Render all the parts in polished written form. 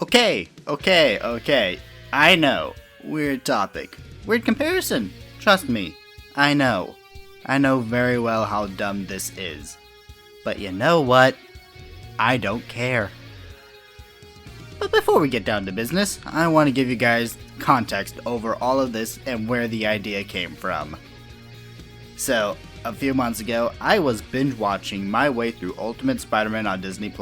Okay. I know. Weird topic. Weird comparison. Trust me. I know. I know very well how dumb this is. But you know what? I don't care. But before we get down to business, I want to give you guys context over all of this and where the idea came from. So, a few months ago, I was binge watching my way through Ultimate Spider-Man on Disney+.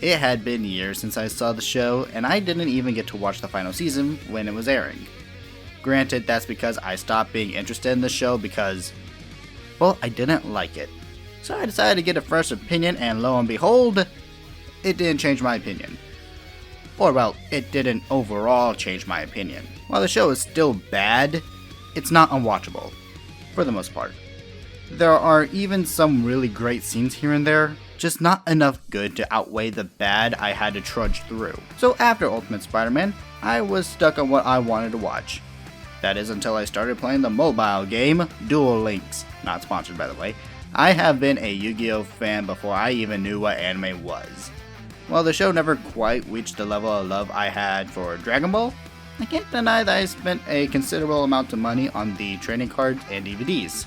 It had been years since I saw the show, and I didn't even get to watch the final season when it was airing. Granted, that's because I stopped being interested in the show because, well, I didn't like it. So I decided to get a fresh opinion, and lo and behold, it didn't change my opinion. Or well, it didn't overall change my opinion. While the show is still bad, it's not unwatchable, for the most part. There are even some really great scenes here and there, just not enough good to outweigh the bad I had to trudge through. So after Ultimate Spider-Man, I was stuck on what I wanted to watch. That is until I started playing the mobile game, Duel Links. Not sponsored, by the way. I have been a Yu-Gi-Oh fan before I even knew what anime was. While the show never quite reached the level of love I had for Dragon Ball, I can't deny that I spent a considerable amount of money on the trading cards and DVDs.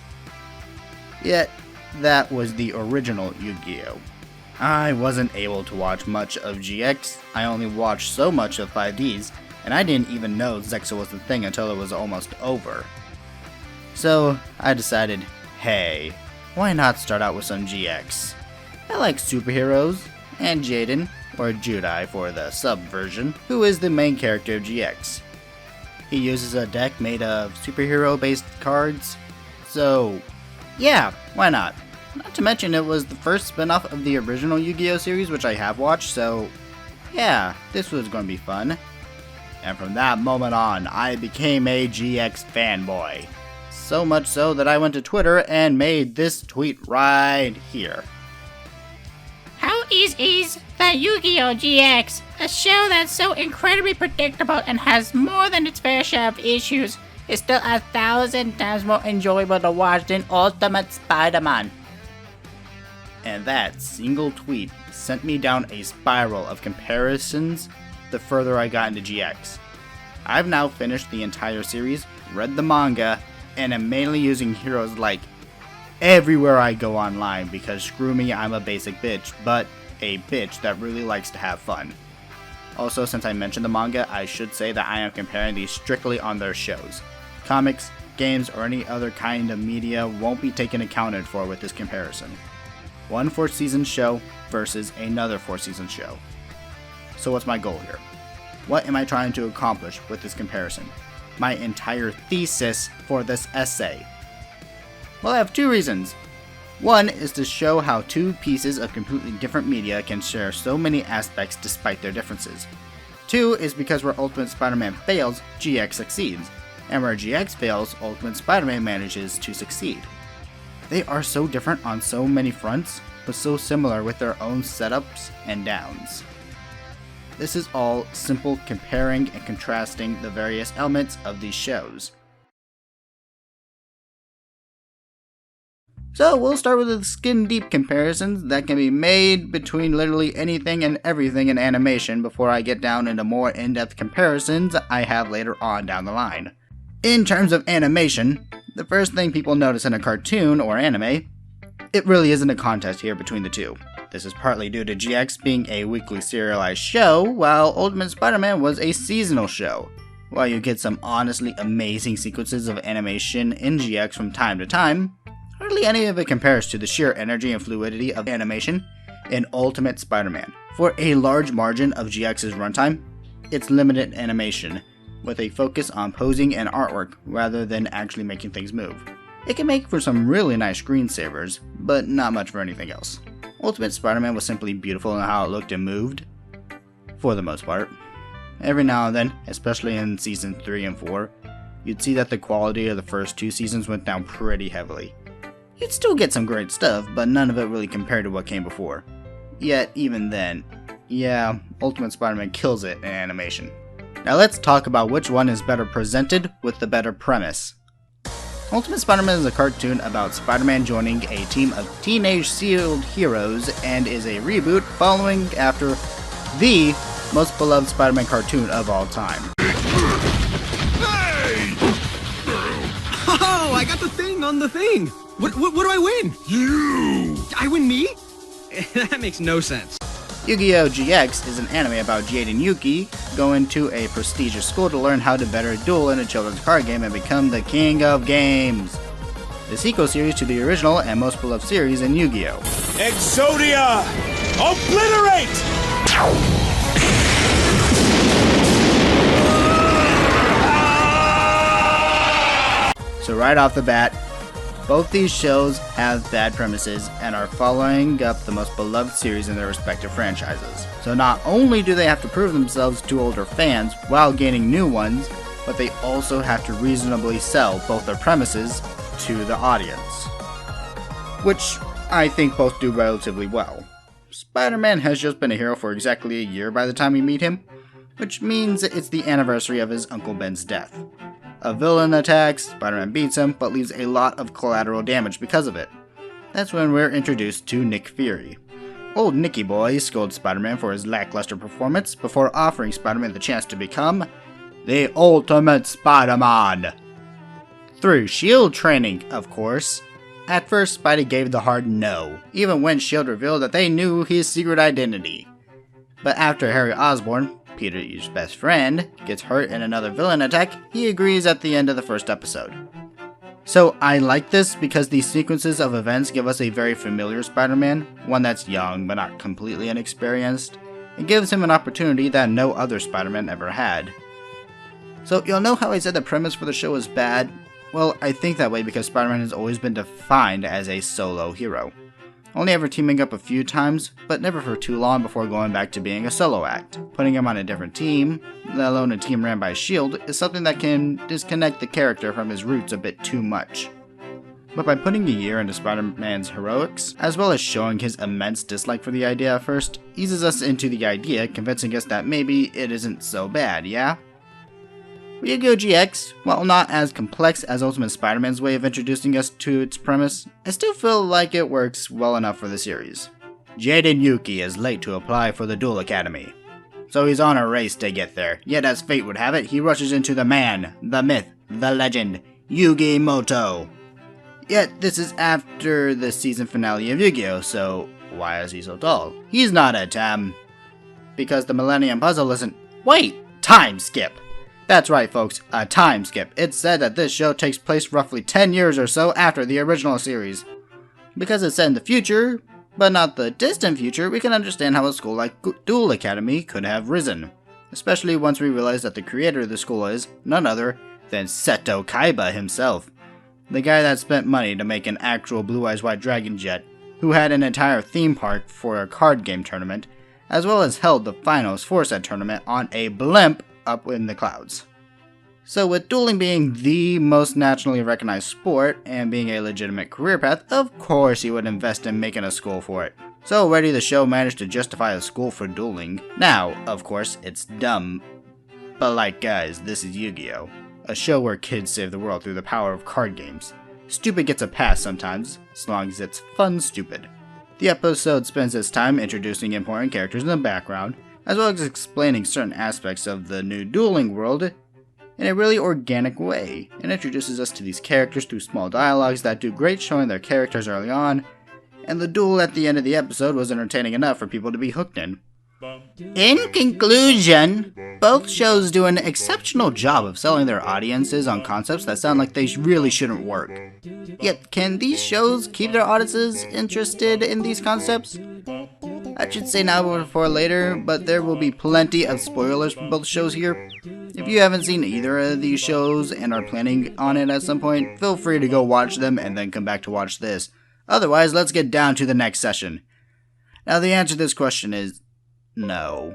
Yet, that was the original Yu-Gi-Oh! I wasn't able to watch much of GX, I only watched so much of 5Ds, and I didn't even know Zexa was the thing until it was almost over. So, I decided, hey, why not start out with some GX? I like superheroes, and Jaden, or Judai for the sub version, who is the main character of GX. He uses a deck made of superhero-based cards, so yeah, why not? Not to mention it was the first spin-off of the original Yu-Gi-Oh series, which I have watched, so yeah, this was going to be fun. And from that moment on, I became a GX fanboy. So much so that I went to Twitter and made this tweet right here. How is the Yu-Gi-Oh! GX, a show that's so incredibly predictable and has more than its fair share of issues, is still 1,000 times more enjoyable to watch than Ultimate Spider-Man. And that single tweet sent me down a spiral of comparisons the further I got into GX. I've now finished the entire series, read the manga, and am mainly using heroes like everywhere I go online because screw me, I'm a basic bitch, but a bitch that really likes to have fun. Also, since I mentioned the manga, I should say that I am comparing these strictly on their shows. Comics, games, or any other kind of media won't be taken accounted for with this comparison. One 4-season show versus another 4-season show. So what's my goal here? What am I trying to accomplish with this comparison? My entire thesis for this essay. Well, I have two reasons. One is to show how two pieces of completely different media can share so many aspects despite their differences. Two is because where Ultimate Spider-Man fails, GX succeeds, and where GX fails, Ultimate Spider-Man manages to succeed. They are so different on so many fronts, but so similar with their own setups and downs. This is all simple comparing and contrasting the various elements of these shows. So we'll start with the skin-deep comparisons that can be made between literally anything and everything in animation before I get down into more in-depth comparisons I have later on down the line. In terms of animation, the first thing people notice in a cartoon or anime, it really isn't a contest here between the two. This is partly due to GX being a weekly serialized show, while Ultimate Spider-Man was a seasonal show. While you get some honestly amazing sequences of animation in GX from time to time, hardly any of it compares to the sheer energy and fluidity of animation in Ultimate Spider-Man. For a large margin of GX's runtime, it's limited animation, with a focus on posing and artwork rather than actually making things move. It can make for some really nice screensavers, but not much for anything else. Ultimate Spider-Man was simply beautiful in how it looked and moved, for the most part. Every now and then, especially in Season 3 and 4, you'd see that the quality of the first two seasons went down pretty heavily. You'd still get some great stuff, but none of it really compared to what came before. Yet, even then, yeah, Ultimate Spider-Man kills it in animation. Now let's talk about which one is better presented with the better premise. Ultimate Spider-Man is a cartoon about Spider-Man joining a team of teenage SEAL heroes and is a reboot following after the most beloved Spider-Man cartoon of all time. Hey! Oh, I got the thing on the thing. What do I win? You! I win me? That makes no sense. Yu-Gi-Oh! GX is an anime about Jade and Yuki going to a prestigious school to learn how to better duel in a children's card game and become the king of games. The sequel series to the original and most beloved series in Yu-Gi-Oh! Exodia! Obliterate! So right off the bat, both these shows have bad premises and are following up the most beloved series in their respective franchises. So not only do they have to prove themselves to older fans while gaining new ones, but they also have to reasonably sell both their premises to the audience. Which I think both do relatively well. Spider-Man has just been a hero for exactly a year by the time we meet him, which means it's the anniversary of his Uncle Ben's death. A villain attacks, Spider-Man beats him, but leaves a lot of collateral damage because of it. That's when we're introduced to Nick Fury. Old Nicky Boy scolds Spider-Man for his lackluster performance before offering Spider-Man the chance to become the Ultimate Spider-Man. Through S.H.I.E.L.D. training, of course. At first, Spidey gave the hard no, even when S.H.I.E.L.D. revealed that they knew his secret identity. But after Harry Osborn, Peter's best friend, gets hurt in another villain attack, he agrees at the end of the first episode. So I like this because these sequences of events give us a very familiar Spider-Man, one that's young but not completely inexperienced. It gives him an opportunity that no other Spider-Man ever had. So you'll know how I said the premise for the show is bad? Well, I think that way because Spider-Man has always been defined as a solo hero. Only ever teaming up a few times, but never for too long before going back to being a solo act. Putting him on a different team, let alone a team ran by S.H.I.E.L.D., is something that can disconnect the character from his roots a bit too much. But by putting a year into Spider-Man's heroics, as well as showing his immense dislike for the idea at first, eases us into the idea, convincing us that maybe it isn't so bad, yeah? Yu-Gi-Oh! GX, while not as complex as Ultimate Spider-Man's way of introducing us to its premise, I still feel like it works well enough for the series. Jaden Yuki is late to apply for the Duel Academy, so he's on a race to get there, yet as fate would have it, he rushes into the man, the myth, the legend, Yugi Moto. Yet this is after the season finale of Yu-Gi-Oh! So why is he so tall? He's not a Tem. Because the Millennium Puzzle isn't— Wait! Time skip! That's right, folks, a time skip. It's said that this show takes place roughly 10 years or so after the original series. Because it's set in the future, but not the distant future, we can understand how a school like Duel Academy could have risen. Especially once we realize that the creator of the school is none other than Seto Kaiba himself. The guy that spent money to make an actual Blue Eyes White Dragon jet, who had an entire theme park for a card game tournament, as well as held the finals for said tournament on a blimp up in the clouds. So with dueling being the most nationally recognized sport and being a legitimate career path, of course he would invest in making a school for it. So already the show managed to justify a school for dueling. Now, of course, it's dumb. But like guys, this is Yu-Gi-Oh! A show where kids save the world through the power of card games. Stupid gets a pass sometimes, as long as it's fun stupid. The episode spends its time introducing important characters in the background, as well as explaining certain aspects of the new dueling world in a really organic way, and introduces us to these characters through small dialogues that do great showing their characters early on, and the duel at the end of the episode was entertaining enough for people to be hooked in. In conclusion, both shows do an exceptional job of selling their audiences on concepts that sound like they really shouldn't work. Yet, can these shows keep their audiences interested in these concepts? I should say now before later, but there will be plenty of spoilers for both shows here. If you haven't seen either of these shows and are planning on it at some point, feel free to go watch them and then come back to watch this. Otherwise, let's get down to the next session. Now the answer to this question is no.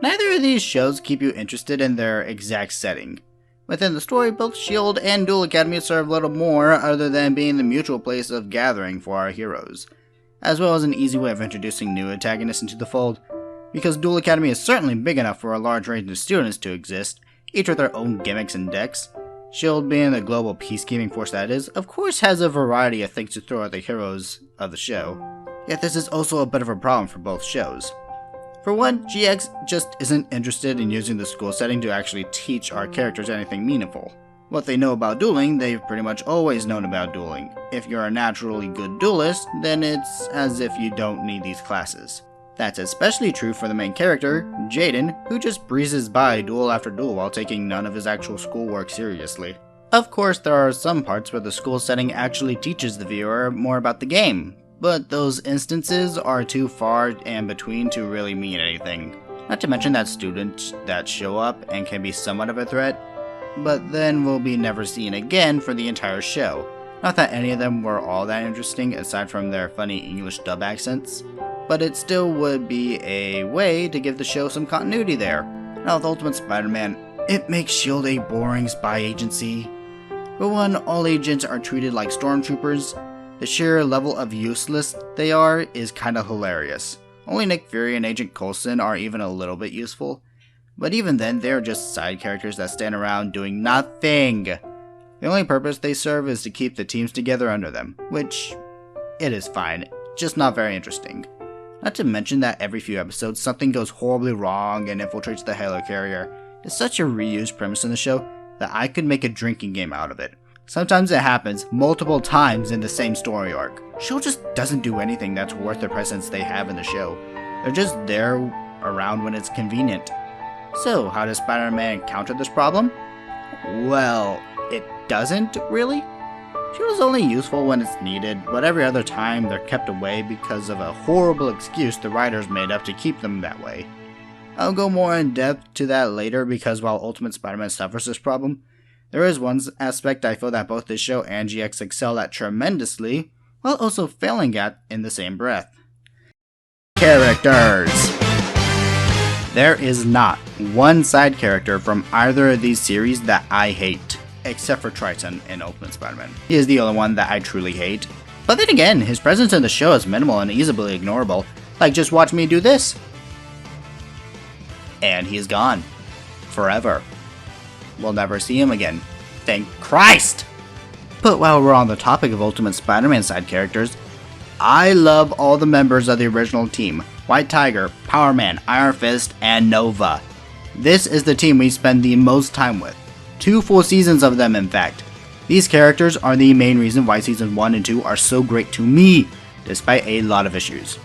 Neither of these shows keep you interested in their exact setting. Within the story, both S.H.I.E.L.D. and Duel Academy serve little more other than being the mutual place of gathering for our heroes, as well as an easy way of introducing new antagonists into the fold. Because Duel Academy is certainly big enough for a large range of students to exist, each with their own gimmicks and decks, S.H.I.E.L.D. being the global peacekeeping force that it is, of course has a variety of things to throw at the heroes of the show. Yet this is also a bit of a problem for both shows. For one, GX just isn't interested in using the school setting to actually teach our characters anything meaningful. What they know about dueling, they've pretty much always known about dueling. If you're a naturally good duelist, then it's as if you don't need these classes. That's especially true for the main character, Jaden, who just breezes by duel after duel while taking none of his actual schoolwork seriously. Of course, there are some parts where the school setting actually teaches the viewer more about the game, but those instances are too far and between to really mean anything. Not to mention that students that show up and can be somewhat of a threat, but then will be never seen again for the entire show. Not that any of them were all that interesting aside from their funny English dub accents, but it still would be a way to give the show some continuity there. Now with Ultimate Spider-Man, it makes S.H.I.E.L.D. a boring spy agency. For one, all agents are treated like stormtroopers. The sheer level of useless they are is kinda hilarious. Only Nick Fury and Agent Coulson are even a little bit useful. But even then, they're just side characters that stand around doing nothing. The only purpose they serve is to keep the teams together under them, which, it is fine, just not very interesting. Not to mention that every few episodes something goes horribly wrong and infiltrates the helicarrier. It's such a reused premise in the show that I could make a drinking game out of it. Sometimes it happens multiple times in the same story arc. S.H.I.E.L.D. just doesn't do anything that's worth the presence they have in the show. They're just there around when it's convenient. So, how does Spider-Man counter this problem? Well, it doesn't, really. S.H.I.E.L.D. is only useful when it's needed, but every other time they're kept away because of a horrible excuse the writers made up to keep them that way. I'll go more in depth to that later because while Ultimate Spider-Man suffers this problem, there is one aspect I feel that both this show and GX excel at tremendously, while also failing at in the same breath. Characters! There is not one side character from either of these series that I hate, except for Triton in Ultimate Spider-Man. He is the only one that I truly hate. But then again, his presence in the show is minimal and easily ignorable, like just watch me do this. And he's gone. Forever. We'll never see him again. Thank Christ! But while we're on the topic of Ultimate Spider-Man side characters, I love all the members of the original team. White Tiger, Power Man, Iron Fist, and Nova. This is the team we spend the most time with. 2 full seasons of them, in fact. These characters are the main reason why seasons 1 and 2 are so great to me, despite a lot of issues.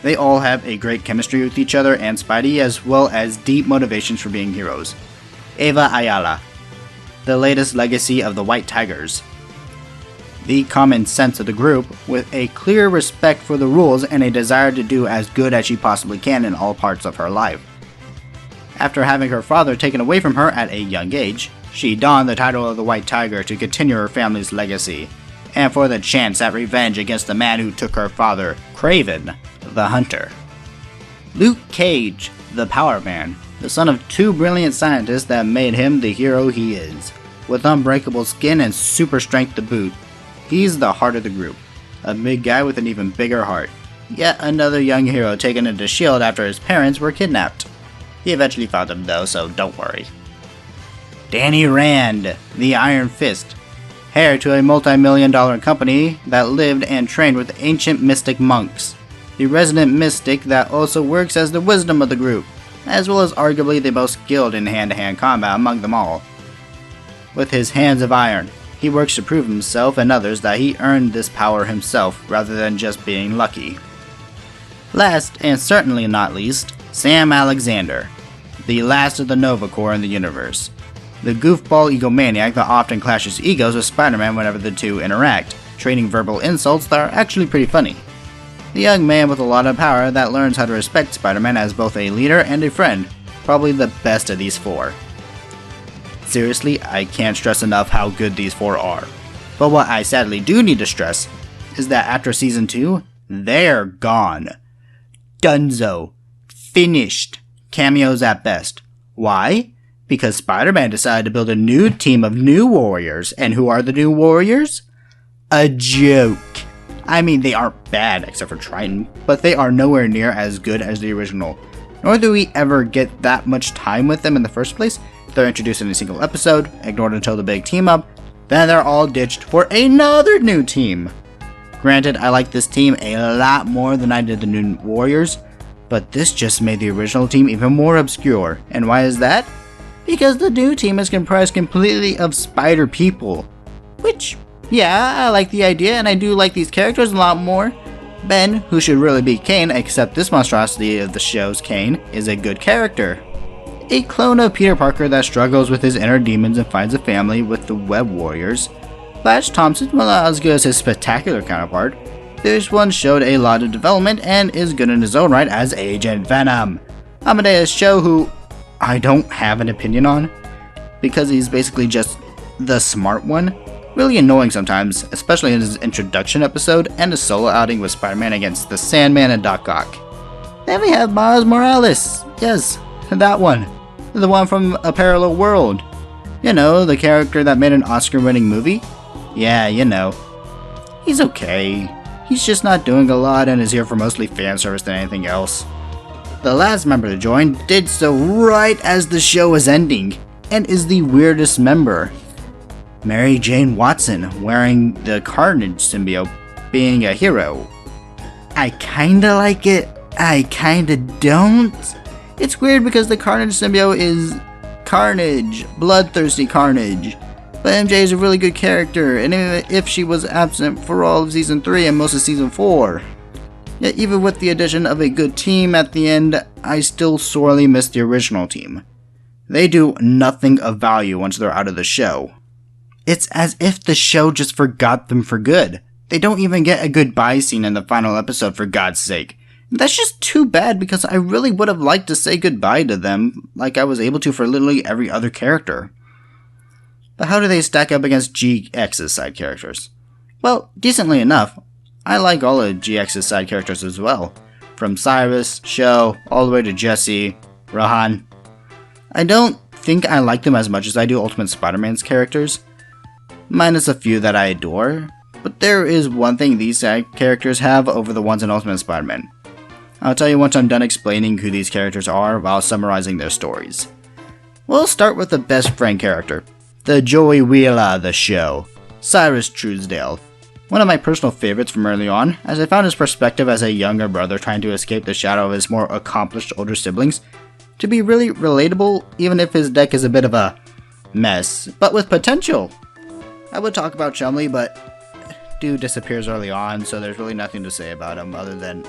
They all have a great chemistry with each other and Spidey, as well as deep motivations for being heroes. Eva Ayala, the latest legacy of the White Tigers. The common sense of the group, with a clear respect for the rules and a desire to do as good as she possibly can in all parts of her life. After having her father taken away from her at a young age, she donned the title of the White Tiger to continue her family's legacy, and for the chance at revenge against the man who took her father, Kraven, the Hunter. Luke Cage, the Power Man, the son of 2 brilliant scientists that made him the hero he is. With unbreakable skin and super strength to boot, he's the heart of the group, a big guy with an even bigger heart. Yet another young hero taken into S.H.I.E.L.D. after his parents were kidnapped. He eventually found them though, so don't worry. Danny Rand, the Iron Fist, heir to a multi-million-dollar company that lived and trained with ancient mystic monks. The resident mystic that also works as the wisdom of the group, as well as arguably the most skilled in hand-to-hand combat among them all. With his hands of iron, he works to prove himself and others that he earned this power himself rather than just being lucky. Last, and certainly not least, Sam Alexander, the last of the Nova Corps in the universe. The goofball egomaniac that often clashes egos with Spider-Man whenever the two interact, trading verbal insults that are actually pretty funny. The young man with a lot of power that learns how to respect Spider-Man as both a leader and a friend, probably the best of these 4. Seriously, I can't stress enough how good these 4 are. But what I sadly do need to stress is that after season 2, they're gone. Dunzo. Finished. Cameos at best. Why? Because Spider-Man decided to build a new team of new warriors, and who are the new warriors? A joke. I mean, they aren't bad, except for Triton, but they are nowhere near as good as the original. Nor do we ever get that much time with them in the first place. They're introduced in a single episode, ignored until the big team up, then they're all ditched for another new team. Granted, I like this team a lot more than I did the new Warriors, But this just made the original team even more obscure. And why is that? Because the new team is comprised completely of spider people. Which, yeah, I like the idea and I do like these characters a lot more. Ben, who should really be Kane, except this monstrosity of the show's Kane, is a good character. A clone of Peter Parker that struggles with his inner demons and finds a family with the Web Warriors. Flash Thompson, well, not as good as his spectacular counterpart. This one showed a lot of development and is good in his own right as Agent Venom. Amadeus Cho, who I don't have an opinion on, because he's basically just the smart one. Really annoying sometimes, especially in his introduction episode and his solo outing with Spider-Man against the Sandman and Doc Ock. Then we have Miles Morales. Yes, that one. The one from A Parallel World. You know, the character that made an Oscar-winning movie? Yeah, you know. He's okay. He's just not doing a lot and is here for mostly fan service than anything else. The last member to join did so right as the show was ending, and is the weirdest member. Mary Jane Watson, wearing the Carnage symbiote, being a hero. I kinda like it, I kinda don't. It's weird because the Carnage symbiote is Carnage, bloodthirsty Carnage. But MJ is a really good character, and even if she was absent for all of Season 3 and most of Season 4. Yet even with the addition of a good team at the end, I still sorely miss the original team. They do nothing of value once they're out of the show. It's as if the show just forgot them for good. They don't even get a goodbye scene in the final episode, for God's sake. And that's just too bad because I really would have liked to say goodbye to them like I was able to for literally every other character. But how do they stack up against GX's side characters? Well, decently enough. I like all of GX's side characters as well. From Cyrus, Sho, all the way to Jesse, Rohan. I don't think I like them as much as I do Ultimate Spider-Man's characters, minus a few that I adore, but there is one thing these side characters have over the ones in Ultimate Spider-Man. I'll tell you once I'm done explaining who these characters are while summarizing their stories. We'll start with the best friend character, the Joey Wheeler of the show, Cyrus Truesdale. One of my personal favorites from early on, as I found his perspective as a younger brother trying to escape the shadow of his more accomplished older siblings to be really relatable, even if his deck is a bit of a mess, but with potential. I would talk about Chumley, but dude disappears early on, so there's really nothing to say about him other than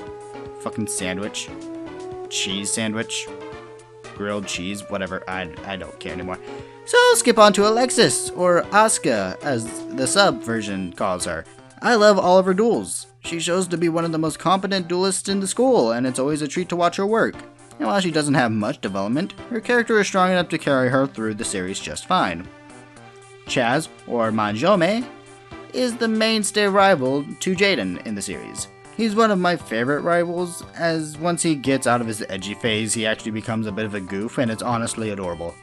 fucking sandwich, cheese sandwich, grilled cheese, whatever. I don't care anymore. So skip on to Alexis, or Asuka, as the sub version calls her. I love all of her duels. She shows to be one of the most competent duelists in the school, and it's always a treat to watch her work. And while she doesn't have much development, her character is strong enough to carry her through the series just fine. Chaz, or Manjome, is the mainstay rival to Jaden in the series. He's one of my favorite rivals, as once he gets out of his edgy phase, he actually becomes a bit of a goof, and it's honestly adorable.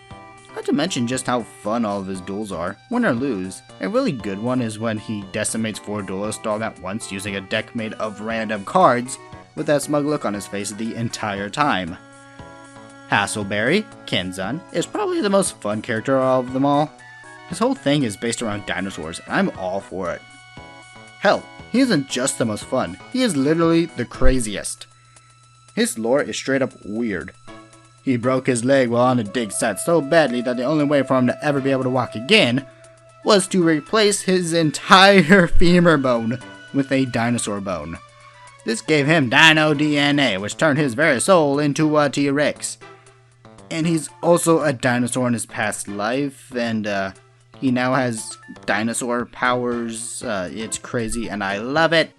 Not to mention just how fun all of his duels are, win or lose. A really good one is when he decimates 4 duelists all at once using a deck made of random cards, with that smug look on his face the entire time. Hasselberry, Kenzan, is probably the most fun character of them all. His whole thing is based around dinosaurs, and I'm all for it. Hell, he isn't just the most fun, he is literally the craziest. His lore is straight up weird. He broke his leg while on a dig site so badly that the only way for him to ever be able to walk again was to replace his entire femur bone with a dinosaur bone. This gave him dino DNA, which turned his very soul into a T-Rex. And he's also a dinosaur in his past life, and he now has dinosaur powers. It's crazy, and I love it.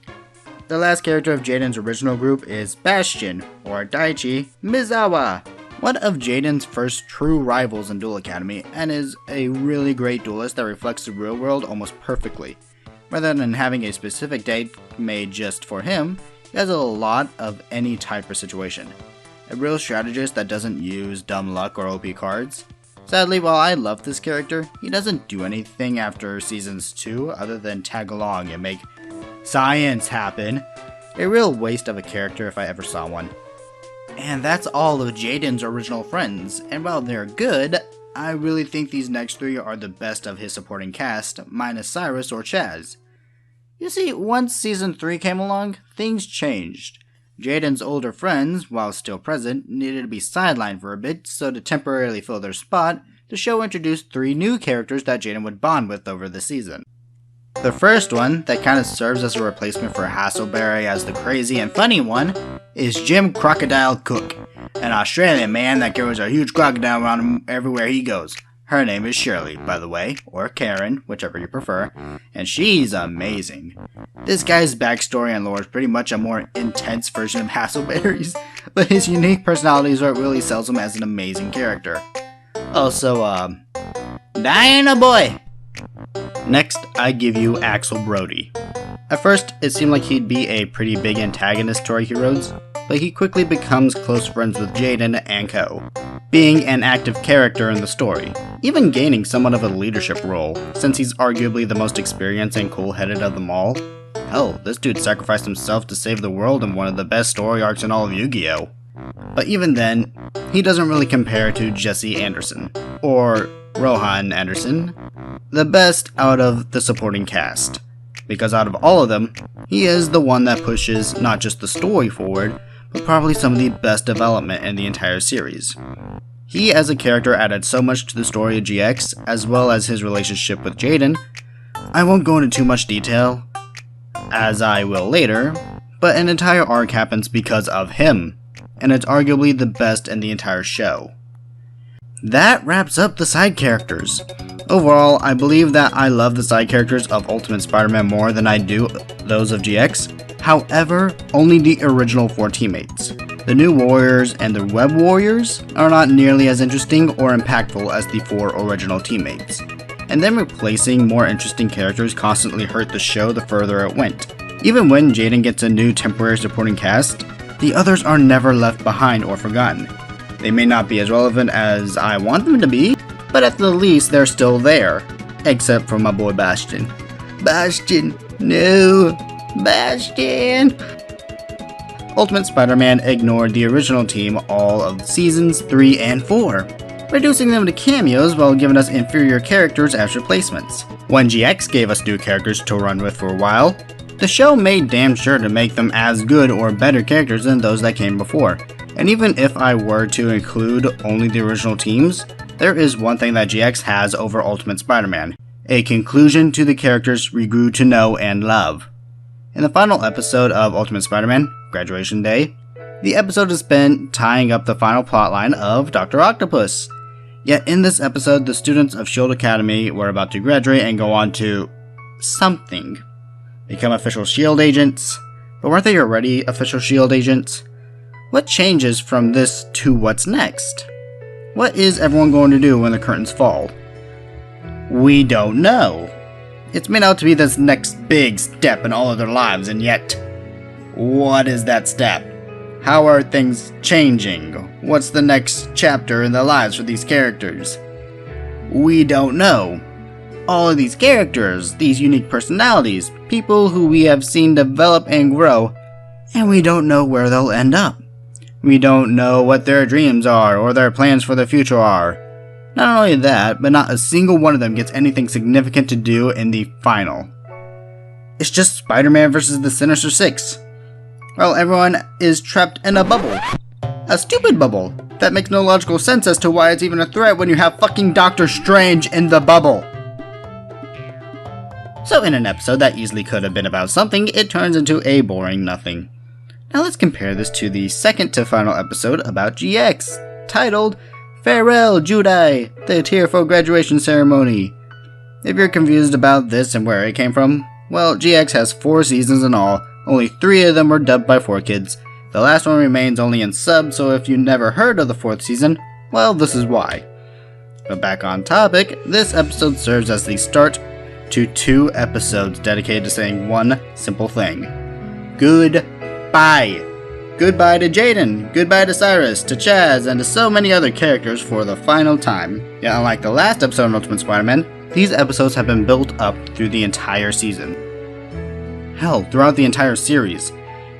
The last character of Jaden's original group is Bastian, or Daichi Mizawa, one of Jaden's first true rivals in Duel Academy, and is a really great duelist that reflects the real world almost perfectly. Rather than having a specific deck made just for him, he has a lot of any type of situation. A real strategist that doesn't use dumb luck or OP cards. Sadly, while I love this character, he doesn't do anything after Seasons 2 other than tag along and make science happen. A real waste of a character if I ever saw one. And that's all of Jaden's original friends, and while they're good, I really think these next 3 are the best of his supporting cast, minus Cyrus or Chaz. You see, once Season 3 came along, things changed. Jaden's older friends, while still present, needed to be sidelined for a bit, so to temporarily fill their spot, the show introduced 3 new characters that Jaden would bond with over the season. The first one, that kind of serves as a replacement for Hasselberry as the crazy and funny one, is Jim Crocodile Cook, an Australian man that carries a huge crocodile around him everywhere he goes. Her name is Shirley, by the way, or Karen, whichever you prefer, and she's amazing. This guy's backstory and lore is pretty much a more intense version of Hasselberry's, but his unique personality is what really sells him as an amazing character. Also, Diana Boy! Next, I give you Axel Brody. At first, it seemed like he'd be a pretty big antagonist to our heroes, but he quickly becomes close friends with Jaden and Co., being an active character in the story, even gaining somewhat of a leadership role, since he's arguably the most experienced and cool-headed of them all. Hell, this dude sacrificed himself to save the world in one of the best story arcs in all of Yu-Gi-Oh! But even then, he doesn't really compare to Jesse Anderson, or Rohan Anderson, the best out of the supporting cast, because out of all of them, he is the one that pushes not just the story forward, but probably some of the best development in the entire series. He as a character added so much to the story of GX, as well as his relationship with Jaden. I won't go into too much detail, as I will later, but an entire arc happens because of him, and it's arguably the best in the entire show. That wraps up the side characters. Overall, I believe that I love the side characters of Ultimate Spider-Man more than I do those of GX. However, only the original 4 teammates. The new Warriors and the Web Warriors are not nearly as interesting or impactful as the 4 original teammates. And them replacing more interesting characters constantly hurt the show the further it went. Even when Jaden gets a new temporary supporting cast, the others are never left behind or forgotten. They may not be as relevant as I want them to be, but at the least they're still there. Except for my boy Bastian. Bastian! No! Bastian! Ultimate Spider-Man ignored the original team all of seasons 3 and 4, reducing them to cameos while giving us inferior characters as replacements. When GX gave us new characters to run with for a while, the show made damn sure to make them as good or better characters than those that came before. And even if I were to include only the original teams, there is one thing that GX has over Ultimate Spider-Man: a conclusion to the characters we grew to know and love. In the final episode of Ultimate Spider-Man, Graduation Day, the episode is spent tying up the final plotline of Dr. Octopus. Yet in this episode, the students of S.H.I.E.L.D. Academy were about to graduate and go on to something. Become official S.H.I.E.L.D. agents. But weren't they already official S.H.I.E.L.D. agents? What changes from this to what's next? What is everyone going to do when the curtains fall? We don't know. It's made out to be this next big step in all of their lives, and yet, what is that step? How are things changing? What's the next chapter in their lives for these characters? We don't know. All of these characters, these unique personalities, people who we have seen develop and grow, and we don't know where they'll end up. We don't know what their dreams are or their plans for the future are. Not only that, but not a single one of them gets anything significant to do in the final. It's just Spider-Man versus the Sinister Six. Well, everyone is trapped in a bubble. A stupid bubble that makes no logical sense as to why it's even a threat when you have fucking Doctor Strange in the bubble. So in an episode that easily could have been about something, it turns into a boring nothing. Now let's compare this to the second to final episode about GX, titled Farewell Judai, the Tier 4 graduation ceremony. If you're confused about this and where it came from, well, GX has 4 seasons in all, only 3 of them were dubbed by 4Kids. The last one remains only in sub, so if you never heard of the 4th season, well, this is why. But back on topic, this episode serves as the start to 2 episodes dedicated to saying one simple thing. Goodbye. Goodbye to Jaden, goodbye to Cyrus, to Chaz, and to so many other characters for the final time. Yet unlike the last episode of Ultimate Spider-Man, these episodes have been built up through the entire season. Hell, throughout the entire series.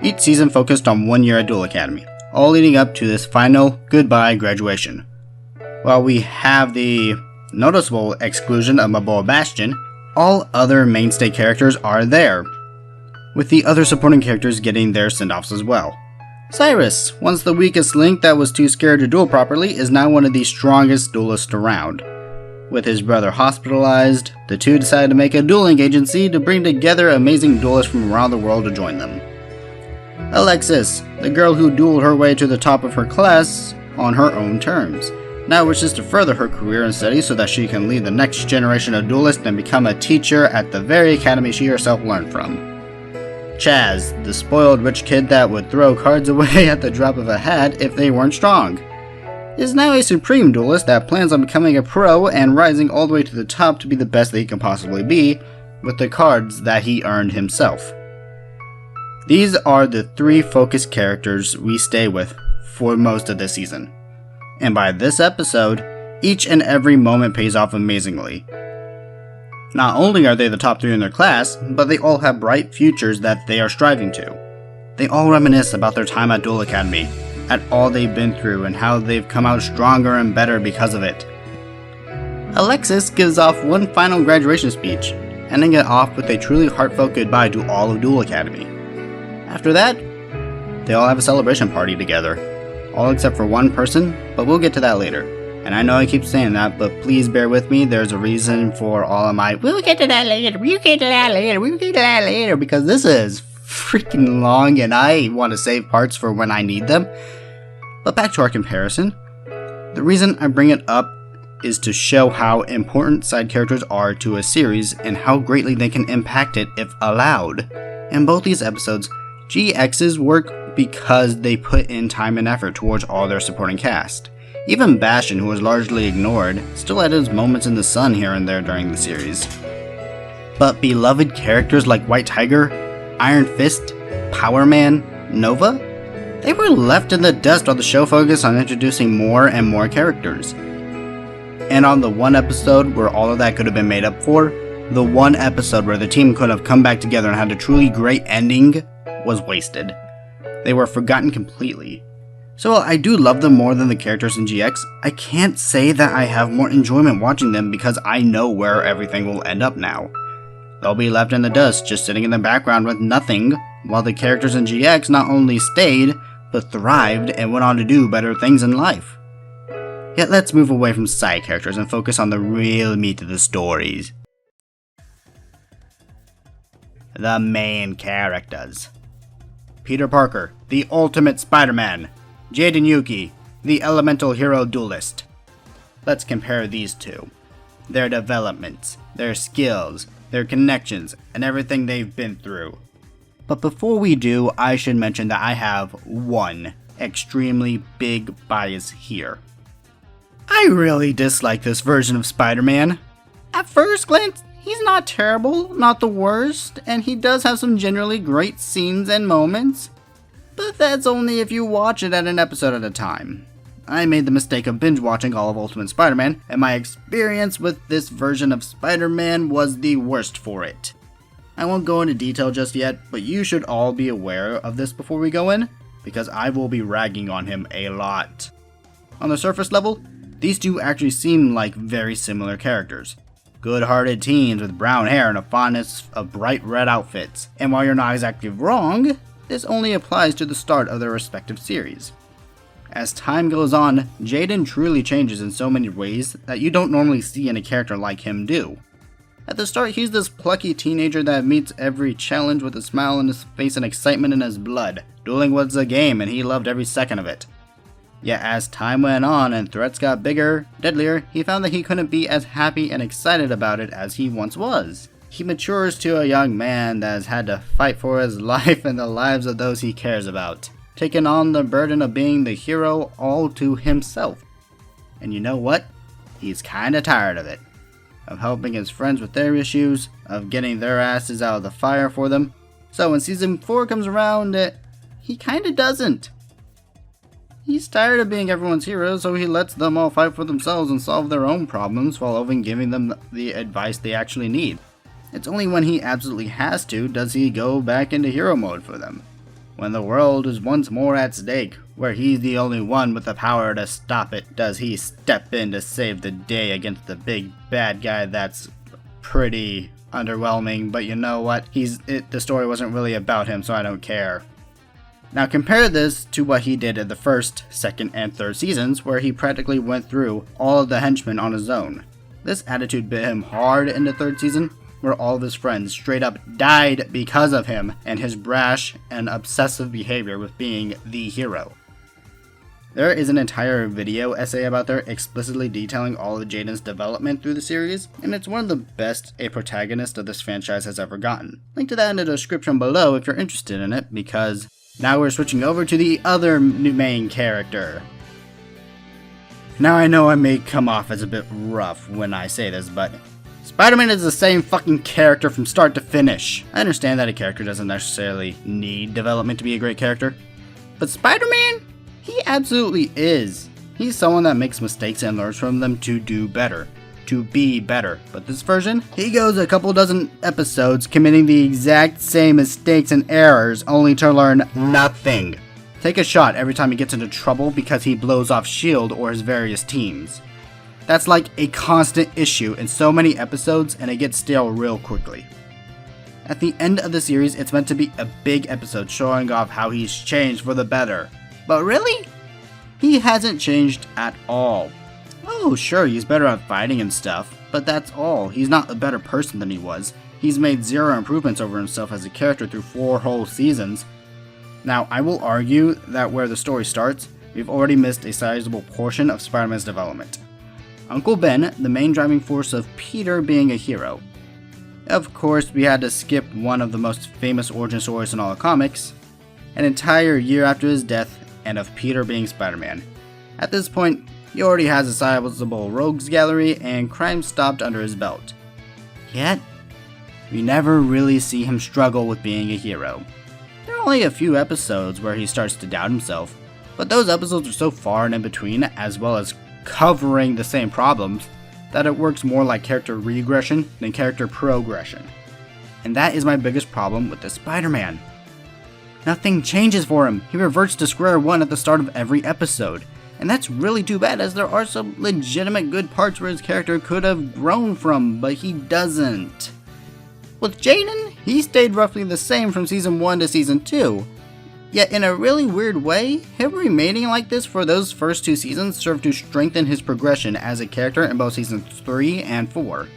Each season focused on 1 year at Duel Academy, all leading up to this final goodbye graduation. While we have the noticeable exclusion of my boy Bastian, all other mainstay characters are there, with the other supporting characters getting their send-offs as well. Cyrus, once the weakest link that was too scared to duel properly, is now one of the strongest duelists around. With his brother hospitalized, the two decided to make a dueling agency to bring together amazing duelists from around the world to join them. Alexis, the girl who dueled her way to the top of her class on her own terms, now wishes to further her career in studies so that she can lead the next generation of duelists and become a teacher at the very academy she herself learned from. Chaz, the spoiled rich kid that would throw cards away at the drop of a hat if they weren't strong, is now a supreme duelist that plans on becoming a pro and rising all the way to the top to be the best that he can possibly be with the cards that he earned himself. These are the three focused characters we stay with for most of this season. And by this episode, each and every moment pays off amazingly. Not only are they the top 3 in their class, but they all have bright futures that they are striving to. They all reminisce about their time at Duel Academy, at all they've been through and how they've come out stronger and better because of it. Alexis gives off one final graduation speech, ending it off with a truly heartfelt goodbye to all of Duel Academy. After that, they all have a celebration party together, all except for one person, but we'll get to that later. And I know I keep saying that, but please bear with me, there's a reason for all of my we'll get to that later, we'll get to that later, we'll get to that later, because this is freaking long and I want to save parts for when I need them. But back to our comparison. The reason I bring it up is to show how important side characters are to a series and how greatly they can impact it if allowed. In both these episodes, GXs work because they put in time and effort towards all their supporting cast. Even Bastian, who was largely ignored, still had his moments in the sun here and there during the series. But beloved characters like White Tiger, Iron Fist, Power Man, Nova, they were left in the dust while the show focused on introducing more and more characters. And on the one episode where all of that could have been made up for, the one episode where the team could have come back together and had a truly great ending was wasted. They were forgotten completely. So while I do love them more than the characters in GX, I can't say that I have more enjoyment watching them because I know where everything will end up now. They'll be left in the dust, just sitting in the background with nothing, while the characters in GX not only stayed, but thrived and went on to do better things in life. Yet let's move away from side characters and focus on the real meat of the stories. The main characters. Peter Parker, the ultimate Spider-Man. Jade and Yuki, the elemental hero duelist. Let's compare these two. Their developments, their skills, their connections, and everything they've been through. But before we do, I should mention that I have one extremely big bias here. I really dislike this version of Spider-Man. At first glance, he's not terrible, not the worst, and he does have some generally great scenes and moments. But that's only if you watch it at an episode at a time. I made the mistake of binge watching all of Ultimate Spider-Man, and my experience with this version of Spider-Man was the worst for it. I won't go into detail just yet, but you should all be aware of this before we go in, because I will be ragging on him a lot. On the surface level, these two actually seem like very similar characters. Good-hearted teens with brown hair and a fondness of bright red outfits. And while you're not exactly wrong, this only applies to the start of their respective series. As time goes on, Jaden truly changes in so many ways that you don't normally see in a character like him do. At the start, he's this plucky teenager that meets every challenge with a smile on his face and excitement in his blood. Dueling was a game and he loved every second of it. Yet as time went on and threats got bigger, deadlier, he found that he couldn't be as happy and excited about it as he once was. He matures to a young man that has had to fight for his life and the lives of those he cares about, taking on the burden of being the hero all to himself. And you know what? He's kinda tired of it. Of helping his friends with their issues, of getting their asses out of the fire for them. So when season 4 comes around, he kinda doesn't. He's tired of being everyone's hero, so he lets them all fight for themselves and solve their own problems while even giving them the advice they actually need. It's only when he absolutely has to does he go back into hero mode for them. When the world is once more at stake, where he's the only one with the power to stop it, does he step in to save the day against the big bad guy that's pretty underwhelming, but you know what? The story wasn't really about him, so I don't care. Now compare this to what he did in the first, second, and third seasons, where he practically went through all of the henchmen on his own. This attitude bit him hard in the third season, where all of his friends straight up died because of him and his brash and obsessive behavior with being the hero. There is an entire video essay about there explicitly detailing all of Jaden's development through the series, and it's one of the best a protagonist of this franchise has ever gotten. Link to that in the description below if you're interested in it, because now we're switching over to the other main character. Now I know I may come off as a bit rough when I say this, but Spider-Man is the same fucking character from start to finish. I understand that a character doesn't necessarily need development to be a great character, but Spider-Man? He absolutely is. He's someone that makes mistakes and learns from them to do better, to be better. But this version, he goes a couple dozen episodes committing the exact same mistakes and errors only to learn nothing. Take a shot every time he gets into trouble because he blows off S.H.I.E.L.D. or his various teams. That's like a constant issue in so many episodes, and it gets stale real quickly. At the end of the series, it's meant to be a big episode showing off how he's changed for the better. But really? He hasn't changed at all. Oh, sure, he's better at fighting and stuff, but that's all. He's not a better person than he was. He's made zero improvements over himself as a character through 4 whole seasons. Now, I will argue that where the story starts, we've already missed a sizable portion of Spider-Man's development. Uncle Ben, the main driving force of Peter being a hero. Of course, we had to skip one of the most famous origin stories in all the comics, an entire year after his death, and of Peter being Spider-Man. At this point, he already has a sizable rogues gallery and crime stopped under his belt. Yet, we never really see him struggle with being a hero. There are only a few episodes where he starts to doubt himself, but those episodes are so far and in between, as well as covering the same problems, that it works more like character regression than character progression. And that is my biggest problem with this Spider-Man. Nothing changes for him. He reverts to square one at the start of every episode. And that's really too bad, as there are some legitimate good parts where his character could have grown from, but he doesn't. With Jaden, he stayed roughly the same from season 1 to season 2. Yet in a really weird way, him remaining like this for those first 2 seasons served to strengthen his progression as a character in both seasons 3 and 4.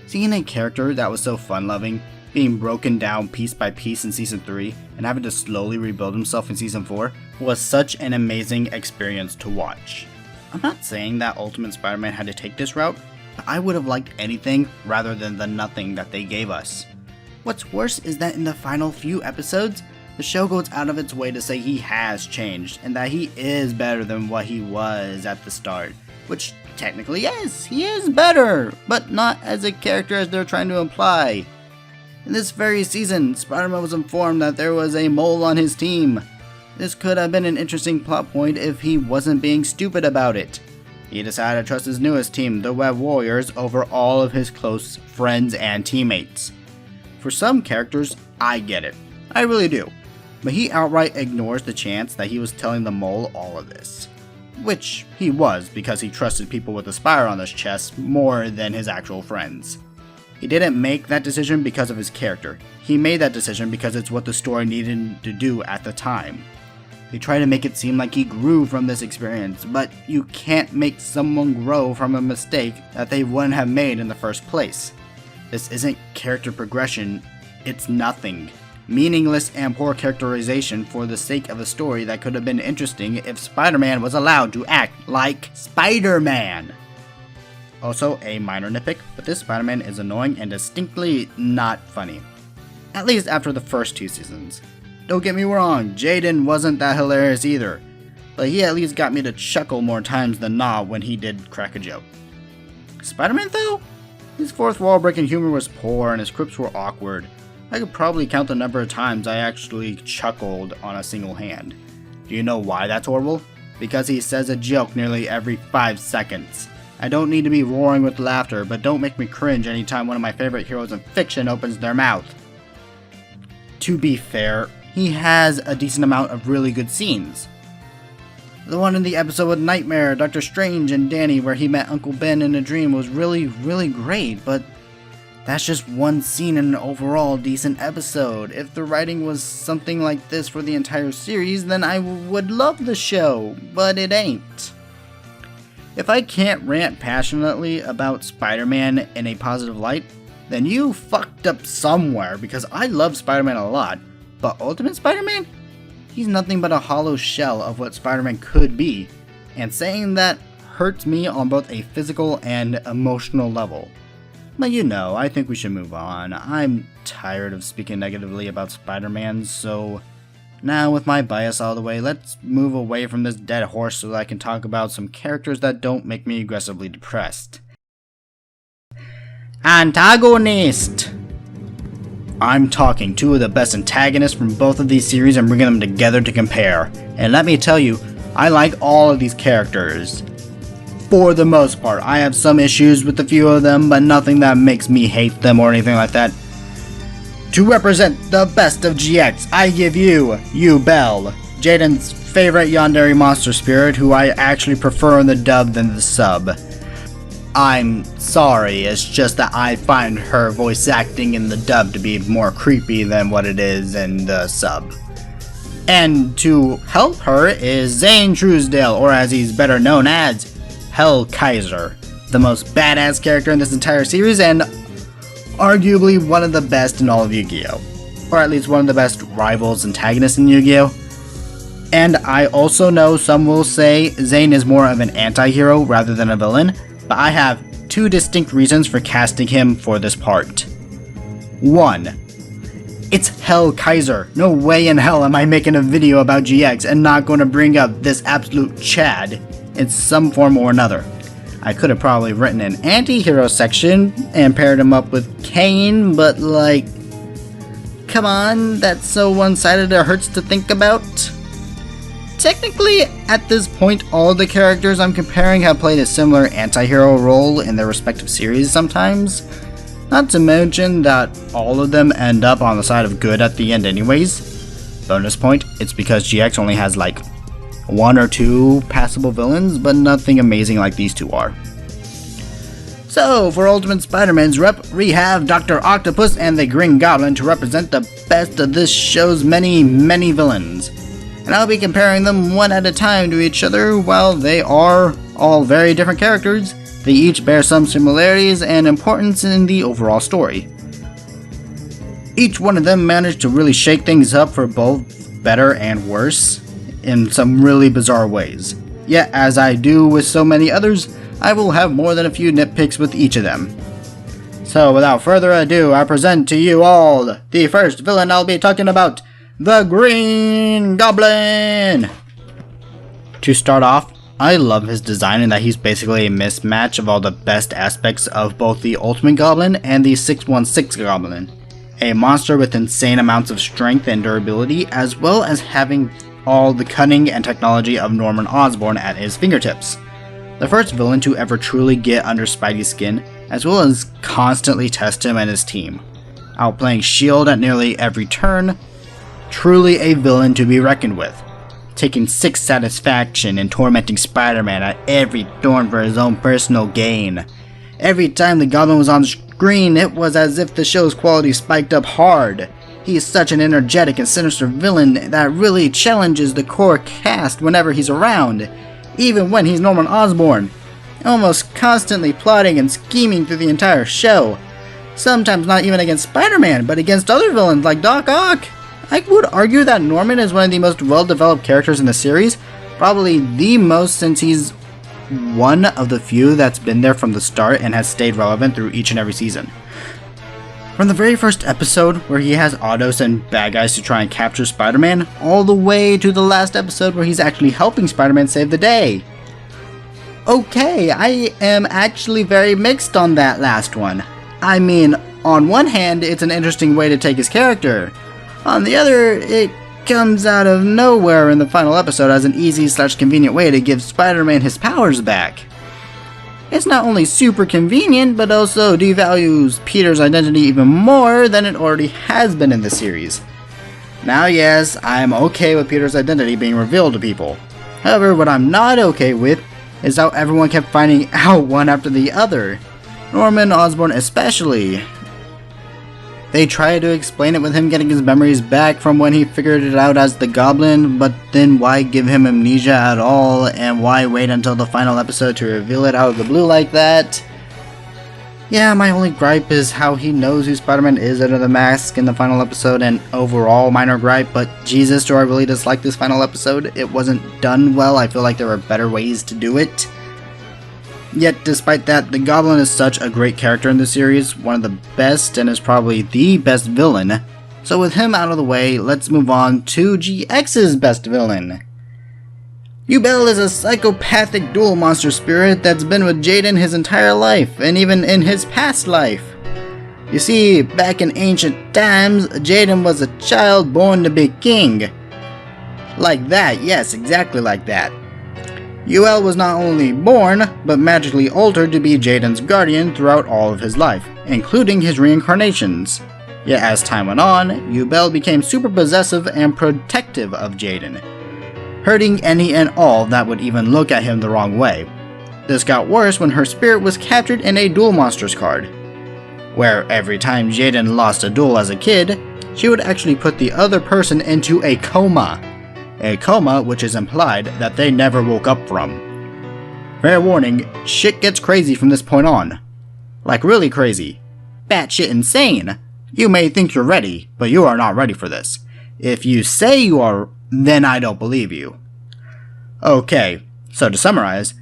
Seeing a character that was so fun-loving, being broken down piece by piece in season 3, and having to slowly rebuild himself in season 4, was such an amazing experience to watch. I'm not saying that Ultimate Spider-Man had to take this route, but I would have liked anything rather than the nothing that they gave us. What's worse is that in the final few episodes, the show goes out of its way to say he has changed, and that he is better than what he was at the start. Which technically, yes, he is better, but not as a character as they're trying to imply. In this very season, Spider-Man was informed that there was a mole on his team. This could have been an interesting plot point if he wasn't being stupid about it. He decided to trust his newest team, the Web Warriors, over all of his close friends and teammates. For some characters, I get it. I really do. But he outright ignores the chance that he was telling the mole all of this. Which he was, because he trusted people with a spire on his chest more than his actual friends. He didn't make that decision because of his character. He made that decision because it's what the story needed to do at the time. They try to make it seem like he grew from this experience, but you can't make someone grow from a mistake that they wouldn't have made in the first place. This isn't character progression, it's nothing. Meaningless and poor characterization for the sake of a story that could have been interesting if Spider-Man was allowed to act like Spider-Man. Also, a minor nitpick, but this Spider-Man is annoying and distinctly not funny. At least after the first 2 seasons. Don't get me wrong, Jaden wasn't that hilarious either, but he at least got me to chuckle more times than not when he did crack a joke. Spider-Man though? His fourth wall breaking humor was poor and his quips were awkward. I could probably count the number of times I actually chuckled on a single hand. Do you know why that's horrible? Because he says a joke nearly every 5 seconds. I don't need to be roaring with laughter, but don't make me cringe anytime one of my favorite heroes in fiction opens their mouth. To be fair, he has a decent amount of really good scenes. The one in the episode with Nightmare, Doctor Strange, and Danny where he met Uncle Ben in a dream was really great, but That's just one scene in an overall decent episode. If the writing was something like this for the entire series, then I would love the show, but it ain't. If I can't rant passionately about Spider-Man in a positive light, then you fucked up somewhere, because I love Spider-Man a lot, but Ultimate Spider-Man? He's nothing but a hollow shell of what Spider-Man could be, and saying that hurts me on both a physical and emotional level. But you know, I think we should move on. I'm tired of speaking negatively about Spider-Man, so now with my bias out of the way, let's move away from this dead horse so that I can talk about some characters that don't make me aggressively depressed. Antagonist! I'm talking two of the best antagonists from both of these series and bringing them together to compare. And let me tell you, I like all of these characters. For the most part, I have some issues with a few of them, but nothing that makes me hate them or anything like that. To represent the best of GX, I give you Bell, Jaden's favorite yandere monster spirit, who I actually prefer in the dub than the sub. I'm sorry, it's just that I find her voice acting in the dub to be more creepy than what it is in the sub. And to help her is Zane Truesdale, or as he's better known as, Hell Kaiser, the most badass character in this entire series and arguably one of the best in all of Yu-Gi-Oh! Or at least one of the best rivals antagonists in Yu-Gi-Oh! And I also know some will say Zane is more of an anti-hero rather than a villain, but I have two distinct reasons for casting him for this part. 1. It's Hell Kaiser. No way in hell am I making a video about GX and not going to bring up this absolute Chad in some form or another. I could have probably written an anti-hero section and paired him up with Kane, but like, come on, that's so one-sided it hurts to think about. Technically, at this point, all the characters I'm comparing have played a similar anti-hero role in their respective series sometimes. Not to mention that all of them end up on the side of good at the end anyways. Bonus point, it's because GX only has like 1 or 2 passable villains, but nothing amazing like these two are. So, for Ultimate Spider-Man's rep, we have Dr. Octopus and the Green Goblin to represent the best of this show's many villains. And I'll be comparing them one at a time to each other. While they are all very different characters, they each bear some similarities and importance in the overall story. Each one of them managed to really shake things up for both better and worse in some really bizarre ways. Yet, as I do with so many others, I will have more than a few nitpicks with each of them. So without further ado, I present to you all the first villain I'll be talking about, the Green Goblin! To start off, I love his design in that he's basically a mismatch of all the best aspects of both the Ultimate Goblin and the 616 Goblin. A monster with insane amounts of strength and durability, as well as having all the cunning and technology of Norman Osborn at his fingertips. The first villain to ever truly get under Spidey's skin, as well as constantly test him and his team. Outplaying S.H.I.E.L.D. at nearly every turn, truly a villain to be reckoned with. Taking sick satisfaction in tormenting Spider-Man at every turn for his own personal gain. Every time the Goblin was on screen, it was as if the show's quality spiked up hard. He is such an energetic and sinister villain that really challenges the core cast whenever he's around, even when he's Norman Osborn, almost constantly plotting and scheming through the entire show. Sometimes not even against Spider-Man, but against other villains like Doc Ock. I would argue that Norman is one of the most well-developed characters in the series, probably the most since he's one of the few that's been there from the start and has stayed relevant through each and every season. From the very first episode, where he has Auto send bad guys to try and capture Spider-Man, all the way to the last episode where he's actually helping Spider-Man save the day. Okay, I am actually very mixed on that last one. I mean, on one hand, it's an interesting way to take his character. On the other, it comes out of nowhere in the final episode as an easy/convenient way to give Spider-Man his powers back. It's not only super convenient, but also devalues Peter's identity even more than it already has been in the series. Now yes, I'm okay with Peter's identity being revealed to people. However, what I'm not okay with is how everyone kept finding out one after the other. Norman Osborn especially. They try to explain it with him getting his memories back from when he figured it out as the Goblin, but then why give him amnesia at all, and why wait until the final episode to reveal it out of the blue like that? Yeah, my only gripe is how he knows who Spider-Man is under the mask in the final episode, and overall minor gripe, but Jesus, do I really dislike this final episode? It wasn't done well. I feel like there were better ways to do it. Yet, despite that, the Goblin is such a great character in the series, one of the best, and is probably the best villain. So with him out of the way, let's move on to GX's best villain. Yubel is a psychopathic dual monster spirit that's been with Jaden his entire life, and even in his past life. You see, back in ancient times, Jaden was a child born to be king. Like that, yes, exactly like that. Yubel was not only born, but magically altered to be Jaden's guardian throughout all of his life, including his reincarnations. Yet as time went on, Yubel became super possessive and protective of Jaden, hurting any and all that would even look at him the wrong way. This got worse when her spirit was captured in a Duel Monsters card, where every time Jaden lost a duel as a kid, she would actually put the other person into a coma. A coma which is implied that they never woke up from. Fair warning, shit gets crazy from this point on. Like really crazy. Batshit insane. You may think you're ready, but you are not ready for this. If you say you are, then I don't believe you. Okay, so to summarize,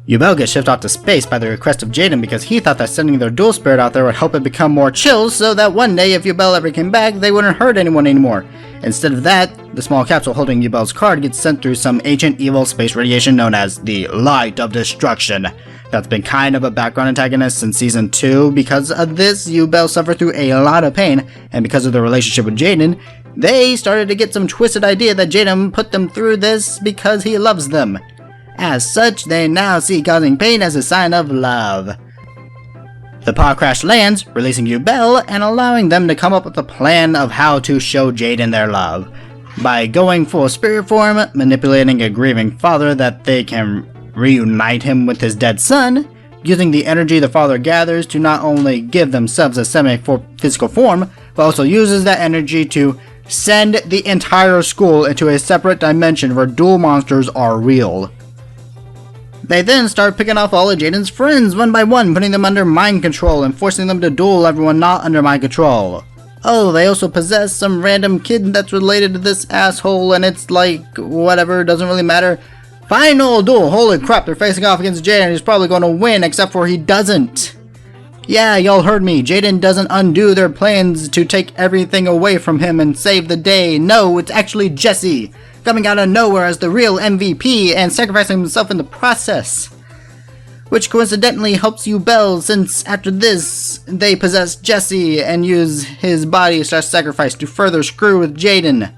Yubel gets shipped off to space by the request of Jaden because he thought that sending their dual spirit out there would help it become more chill, so that one day if Yubel ever came back, they wouldn't hurt anyone anymore. Instead of that, the small capsule holding Yubel's card gets sent through some ancient evil space radiation known as the Light of Destruction. That's been kind of a background antagonist since Season 2. Because of this, Yubel suffered through a lot of pain, and because of their relationship with Jaden, they started to get some twisted idea that Jaden put them through this because he loves them. As such, they now see causing pain as a sign of love. The pod crash lands, releasing Yubel and allowing them to come up with a plan of how to show Jaden their love. By going full spirit form, manipulating a grieving father that they can reunite him with his dead son, using the energy the father gathers to not only give themselves a semi-physical form, but also uses that energy to send the entire school into a separate dimension where dual monsters are real. They then start picking off all of Jaden's friends one by one, putting them under mind control and forcing them to duel everyone not under mind control. Oh, they also possess some random kid that's related to this asshole, and it's like, whatever, doesn't really matter. Final duel, holy crap, they're facing off against Jaden, he's probably going to win, except for he doesn't. Yeah, y'all heard me, Jaden doesn't undo their plans to take everything away from him and save the day. No, it's actually Jesse, coming out of nowhere as the real MVP and sacrificing himself in the process. Which coincidentally helps Yubel, since after this, they possess Jesse and use his body/sacrifice to further screw with Jaden.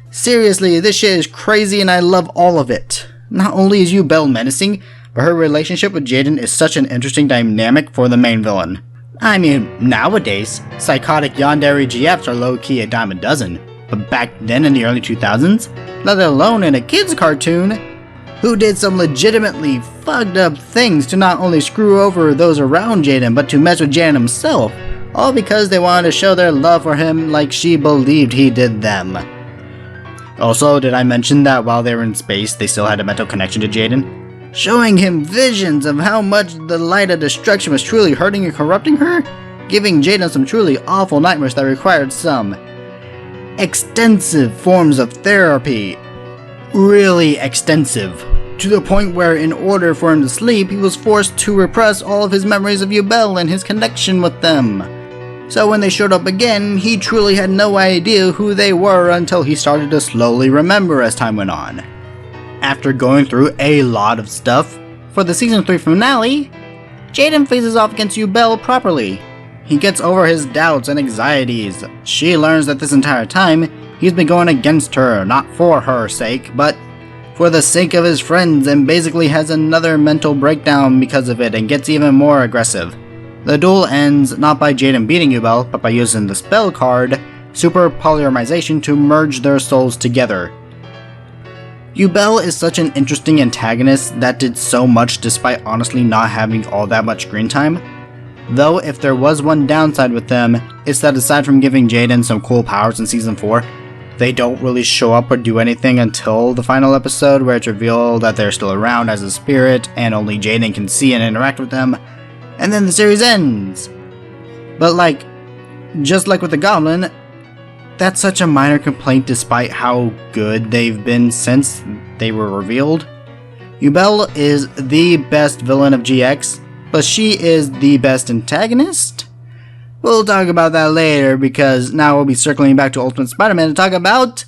Seriously, this shit is crazy and I love all of it. Not only is Yubel menacing, but her relationship with Jaden is such an interesting dynamic for the main villain. I mean, nowadays, psychotic yandere GFs are low-key a dime a dozen, but back then in the early 2000s, let alone in a kid's cartoon, who did some legitimately fucked up things to not only screw over those around Jaden, but to mess with Jaden himself, all because they wanted to show their love for him like she believed he did them. Also, did I mention that while they were in space, they still had a mental connection to Jaden? Showing him visions of how much the Light of Destruction was truly hurting and corrupting her? Giving Jaden some truly awful nightmares that required some extensive forms of therapy. Really extensive. To the point where in order for him to sleep, he was forced to repress all of his memories of Yubel and his connection with them. So when they showed up again, he truly had no idea who they were until he started to slowly remember as time went on. After going through a lot of stuff, for the Season 3 finale, Jaden faces off against Yubel properly. He gets over his doubts and anxieties. She learns that this entire time, he's been going against her, not for her sake, but for the sake of his friends, and basically has another mental breakdown because of it and gets even more aggressive. The duel ends not by Jaden beating Yubel, but by using the spell card, Super Polymerization, to merge their souls together. Yubel is such an interesting antagonist that did so much despite honestly not having all that much screen time. Though if there was one downside with them, it's that aside from giving Jaden some cool powers in Season 4, they don't really show up or do anything until the final episode where it's revealed that they're still around as a spirit and only Jaden can see and interact with them, and then the series ends. But like, just like with the Goblin, that's such a minor complaint despite how good they've been since they were revealed. Yubel is the best villain of GX, but she is the best antagonist? We'll talk about that later, because now we'll be circling back to Ultimate Spider-Man to talk about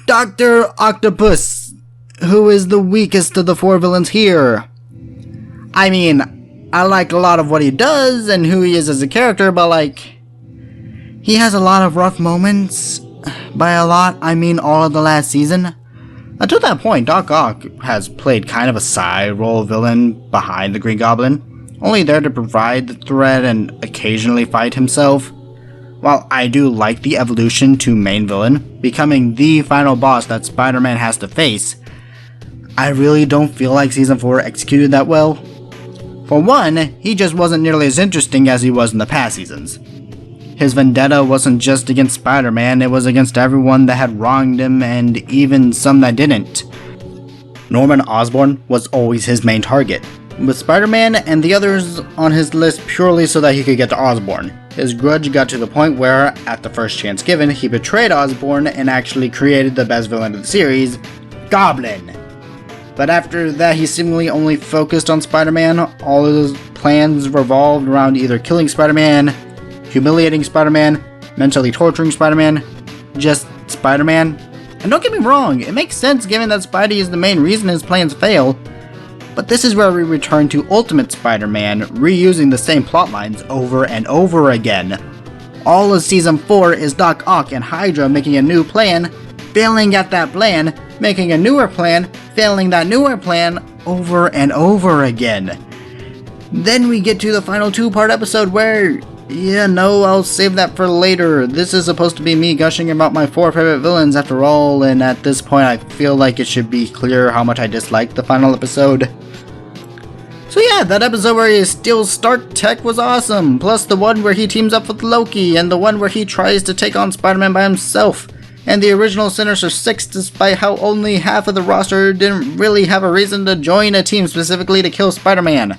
Dr. Octopus, who is the weakest of the 4 villains here. I mean, I like a lot of what he does and who he is as a character, but like, he has a lot of rough moments. By a lot, I mean all of the last season. Until that point, Doc Ock has played kind of a side role villain behind the Green Goblin, only there to provide the threat and occasionally fight himself. While I do like the evolution to main villain, becoming the final boss that Spider-Man has to face, I really don't feel like Season 4 executed that well. For one, he just wasn't nearly as interesting as he was in the past seasons. His vendetta wasn't just against Spider-Man, it was against everyone that had wronged him and even some that didn't. Norman Osborn was always his main target, with Spider-Man and the others on his list purely so that he could get to Osborn. His grudge got to the point where, at the first chance given, he betrayed Osborn and actually created the best villain of the series, Goblin. But after that, he seemingly only focused on Spider-Man. All of his plans revolved around either killing Spider-Man, humiliating Spider-Man, mentally torturing Spider-Man, just Spider-Man. And don't get me wrong, it makes sense given that Spidey is the main reason his plans fail. But this is where we return to Ultimate Spider-Man, reusing the same plotlines over and over again. All of Season 4 is Doc Ock and Hydra making a new plan, failing at that plan, making a newer plan, failing that newer plan, over and over again. Then we get to the final 2-part episode where, yeah, no, I'll save that for later. This is supposed to be me gushing about my 4 favorite villains after all, and at this point I feel like it should be clear how much I disliked the final episode. So yeah, that episode where he steals Stark Tech was awesome, plus the one where he teams up with Loki, and the one where he tries to take on Spider-Man by himself, and the original Sinister Six despite how only half of the roster didn't really have a reason to join a team specifically to kill Spider-Man.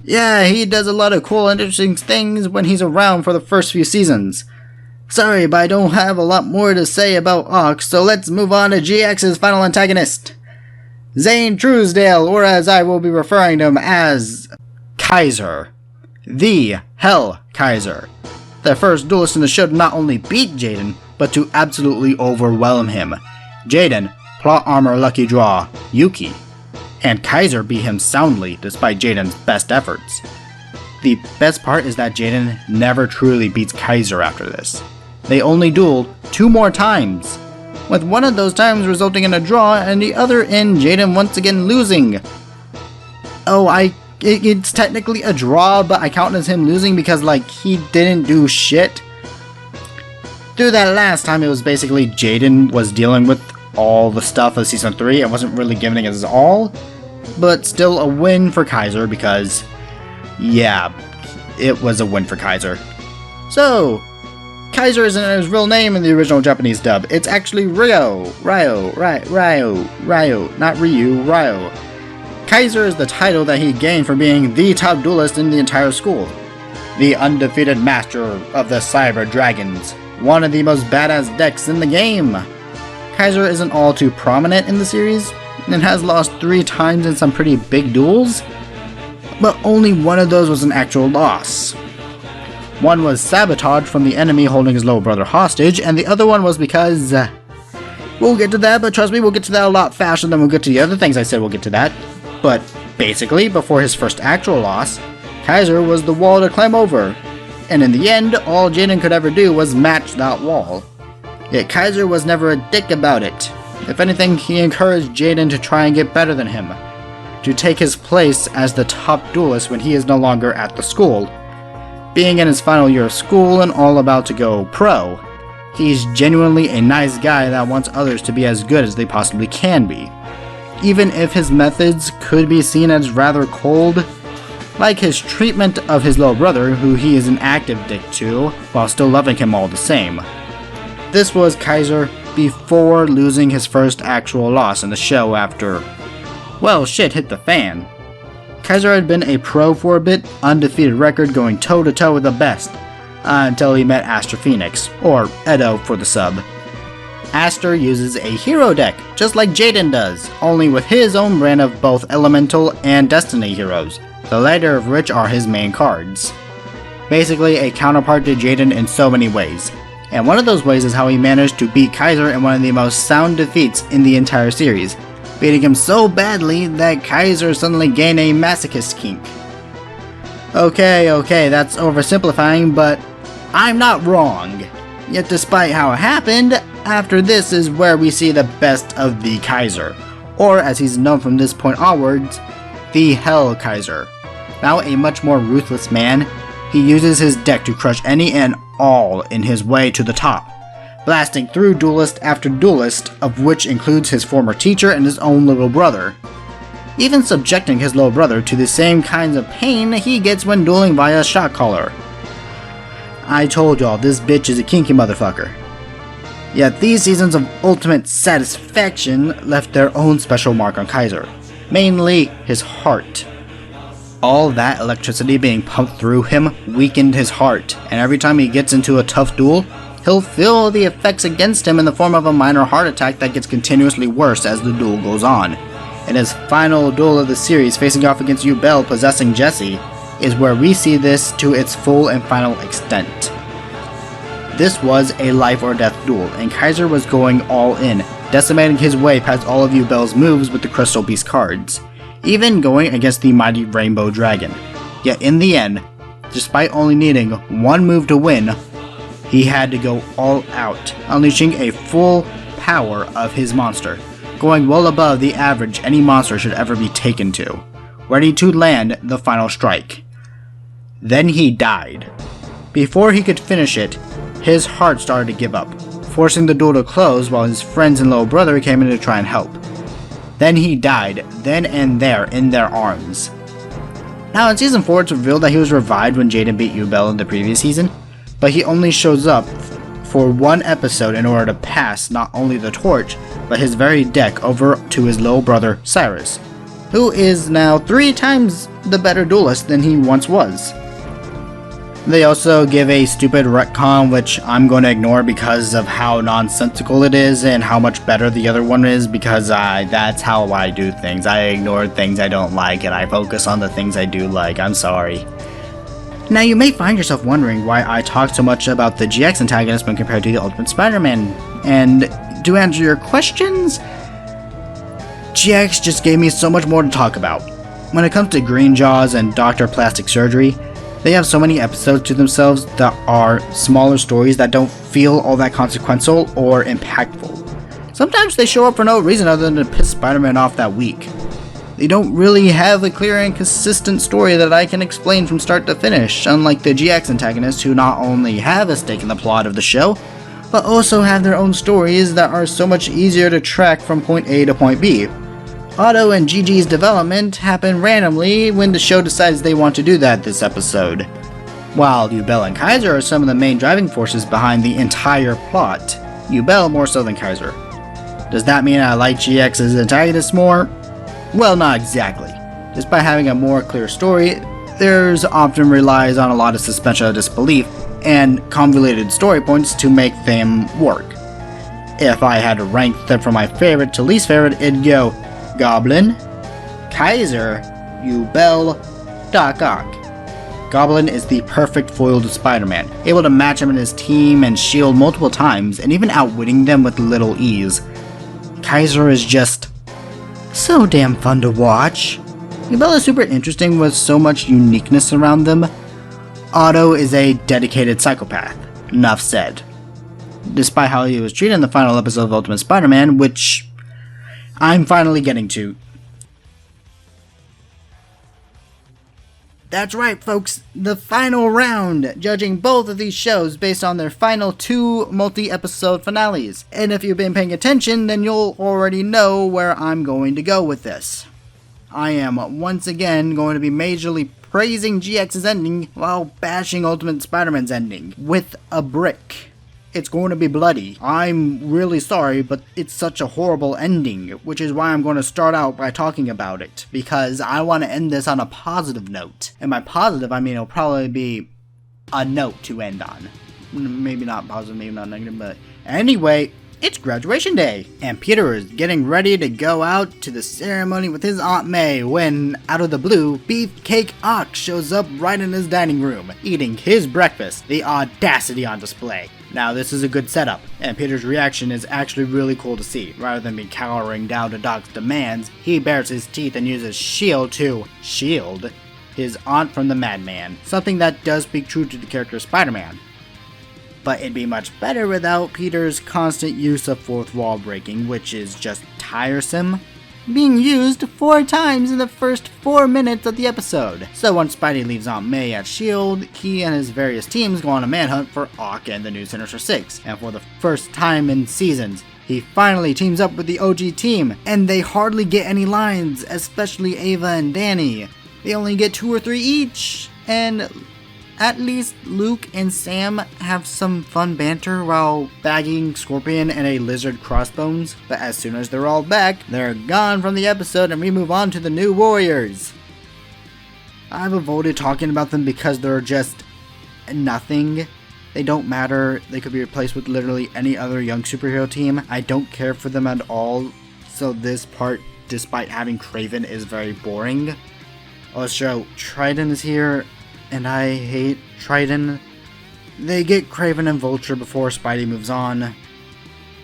Yeah, he does a lot of cool and interesting things when he's around for the first few seasons. Sorry, but I don't have a lot more to say about Ock, so let's move on to GX's final antagonist, Zane Truesdale, or as I will be referring to him as Kaiser. The Hell Kaiser. The first duelist in the show to not only beat Jaden, but to absolutely overwhelm him. Jaden, plot armor lucky draw, Yuki, and Kaiser beat him soundly despite Jaden's best efforts. The best part is that Jaden never truly beats Kaiser after this. They only dueled 2 more times, with one of those times resulting in a draw and the other in Jaden once again losing. Oh, it's technically a draw, but I count it as him losing because like he didn't do shit. Through that last time it was basically Jaden was dealing with all the stuff of Season 3 and wasn't really giving it his all, but still a win for Kaiser because, yeah, it was a win for Kaiser. So, Kaiser isn't his real name in the original Japanese dub. It's actually Ryo, not Ryu, Ryo. Kaiser is the title that he gained for being the top duelist in the entire school. The undefeated master of the Cyber Dragons. One of the most badass decks in the game. Kaiser isn't all too prominent in the series, and has lost 3 times in some pretty big duels, but only one of those was an actual loss. One was sabotage from the enemy holding his little brother hostage, and the other one was because, we'll get to that, but trust me, we'll get to that a lot faster than we'll get to the other things I said we'll get to that. But basically, before his first actual loss, Kaiser was the wall to climb over, and in the end, all Jaden could ever do was match that wall. Yet Kaiser was never a dick about it. If anything, he encouraged Jaden to try and get better than him, to take his place as the top duelist when he is no longer at the school. Being in his final year of school and all about to go pro, he's genuinely a nice guy that wants others to be as good as they possibly can be. Even if his methods could be seen as rather cold, like his treatment of his little brother, who he is an active dick to, while still loving him all the same. This was Kaiser before losing his first actual loss in the show after, well, shit hit the fan. Kaiser had been a pro for a bit, undefeated record going toe-to-toe with the best, until he met Aster Phoenix, or Edo for the sub. Aster uses a hero deck, just like Jaden does, only with his own brand of both Elemental and Destiny heroes, the latter of which are his main cards. Basically a counterpart to Jaden in so many ways, and one of those ways is how he managed to beat Kaiser in one of the most sound defeats in the entire series, beating him so badly that Kaiser suddenly gained a masochist kink. Okay, that's oversimplifying, but I'm not wrong. Yet despite how it happened, after this is where we see the best of the Kaiser, or as he's known from this point onwards, the Hell Kaiser. Now a much more ruthless man, he uses his deck to crush any and all in his way to the top, blasting through duelist after duelist, of which includes his former teacher and his own little brother, even subjecting his little brother to the same kinds of pain he gets when dueling via shot caller. I told y'all, this bitch is a kinky motherfucker. Yet these seasons of ultimate satisfaction left their own special mark on Kaiser, mainly his heart. All that electricity being pumped through him weakened his heart, and every time he gets into a tough duel, he'll feel the effects against him in the form of a minor heart attack that gets continuously worse as the duel goes on. In his final duel of the series, facing off against Ubel possessing Jesse, is where we see this to its full and final extent. This was a life or death duel, and Kaiser was going all in, decimating his way past all of Ubel's moves with the Crystal Beast cards, even going against the mighty Rainbow Dragon. Yet in the end, despite only needing one move to win, he had to go all out, unleashing a full power of his monster, going well above the average any monster should ever be taken to, ready to land the final strike. Then he died. Before he could finish it, his heart started to give up, forcing the duel to close while his friends and little brother came in to try and help. Then he died, then and there, in their arms. Now in Season 4 it's revealed that he was revived when Jaden beat Ubel in the previous season, but he only shows up for one episode in order to pass not only the torch, but his very deck over to his little brother Cyrus, who is now 3 times the better duelist than he once was. They also give a stupid retcon, which I'm going to ignore because of how nonsensical it is and how much better the other one is, because that's how I do things. I ignore things I don't like and I focus on the things I do like. I'm sorry. Now you may find yourself wondering why I talk so much about the GX antagonist when compared to the Ultimate Spider-Man, and to answer your questions, GX just gave me so much more to talk about. When it comes to Green Jaws and Dr. Plastic Surgery, they have so many episodes to themselves that are smaller stories that don't feel all that consequential or impactful. Sometimes they show up for no reason other than to piss Spider-Man off that week. They don't really have a clear and consistent story that I can explain from start to finish, unlike the GX antagonists who not only have a stake in the plot of the show, but also have their own stories that are so much easier to track from point A to point B. Otto and Gigi's development happen randomly when the show decides they want to do that this episode, while Ubel and Kaiser are some of the main driving forces behind the entire plot, Ubel more so than Kaiser. Does that mean I like GX's antagonists more? Well, not exactly. Despite having a more clear story, theirs often relies on a lot of suspension of disbelief and convoluted story points to make them work. If I had to rank them from my favorite to least favorite, it'd go Goblin, Kaiser, Ubel, Doc Ock. Goblin is the perfect foil to Spider-Man, able to match him and his team and shield multiple times, and even outwitting them with little ease. Kaiser is just so damn fun to watch. Ubel is super interesting with so much uniqueness around them. Otto is a dedicated psychopath. Enough said. Despite how he was treated in the final episode of Ultimate Spider-Man, which I'm finally getting to. That's right, folks, the final round, judging both of these shows based on their final 2 multi-episode finales. And if you've been paying attention, then you'll already know where I'm going to go with this. I am once again going to be majorly praising GX's ending while bashing Ultimate Spider-Man's ending with a brick. It's going to be bloody. I'm really sorry, but it's such a horrible ending, which is why I'm going to start out by talking about it, because I want to end this on a positive note. And by positive, I mean it'll probably be a note to end on. Maybe not positive, maybe not negative, but anyway, it's graduation day, and Peter is getting ready to go out to the ceremony with his Aunt May when, out of the blue, Beefcake Ox shows up right in his dining room, eating his breakfast, the audacity on display. Now this is a good setup, and Peter's reaction is actually really cool to see. Rather than be cowering down to Doc's demands, he bares his teeth and uses shield to shield his aunt from the madman, something that does speak true to the character of Spider-Man. But it'd be much better without Peter's constant use of fourth wall breaking, which is just tiresome, being used 4 times in the first 4 minutes of the episode. So once Spidey leaves Aunt May at S.H.I.E.L.D., he and his various teams go on a manhunt for Ock and the new Sinister Six, and for the first time in seasons, he finally teams up with the OG team, and they hardly get any lines, especially Ava and Danny. They only get 2 or 3 each, and at least Luke and Sam have some fun banter while bagging Scorpion and a lizard crossbones, but as soon as they're all back, they're gone from the episode and we move on to the new Warriors. I've avoided talking about them because they're just nothing. They don't matter. They could be replaced with literally any other young superhero team. I don't care for them at all, so this part, despite having Kraven, is very boring. Also, Trident is here, and I hate Trident. They get Kraven and Vulture before Spidey moves on.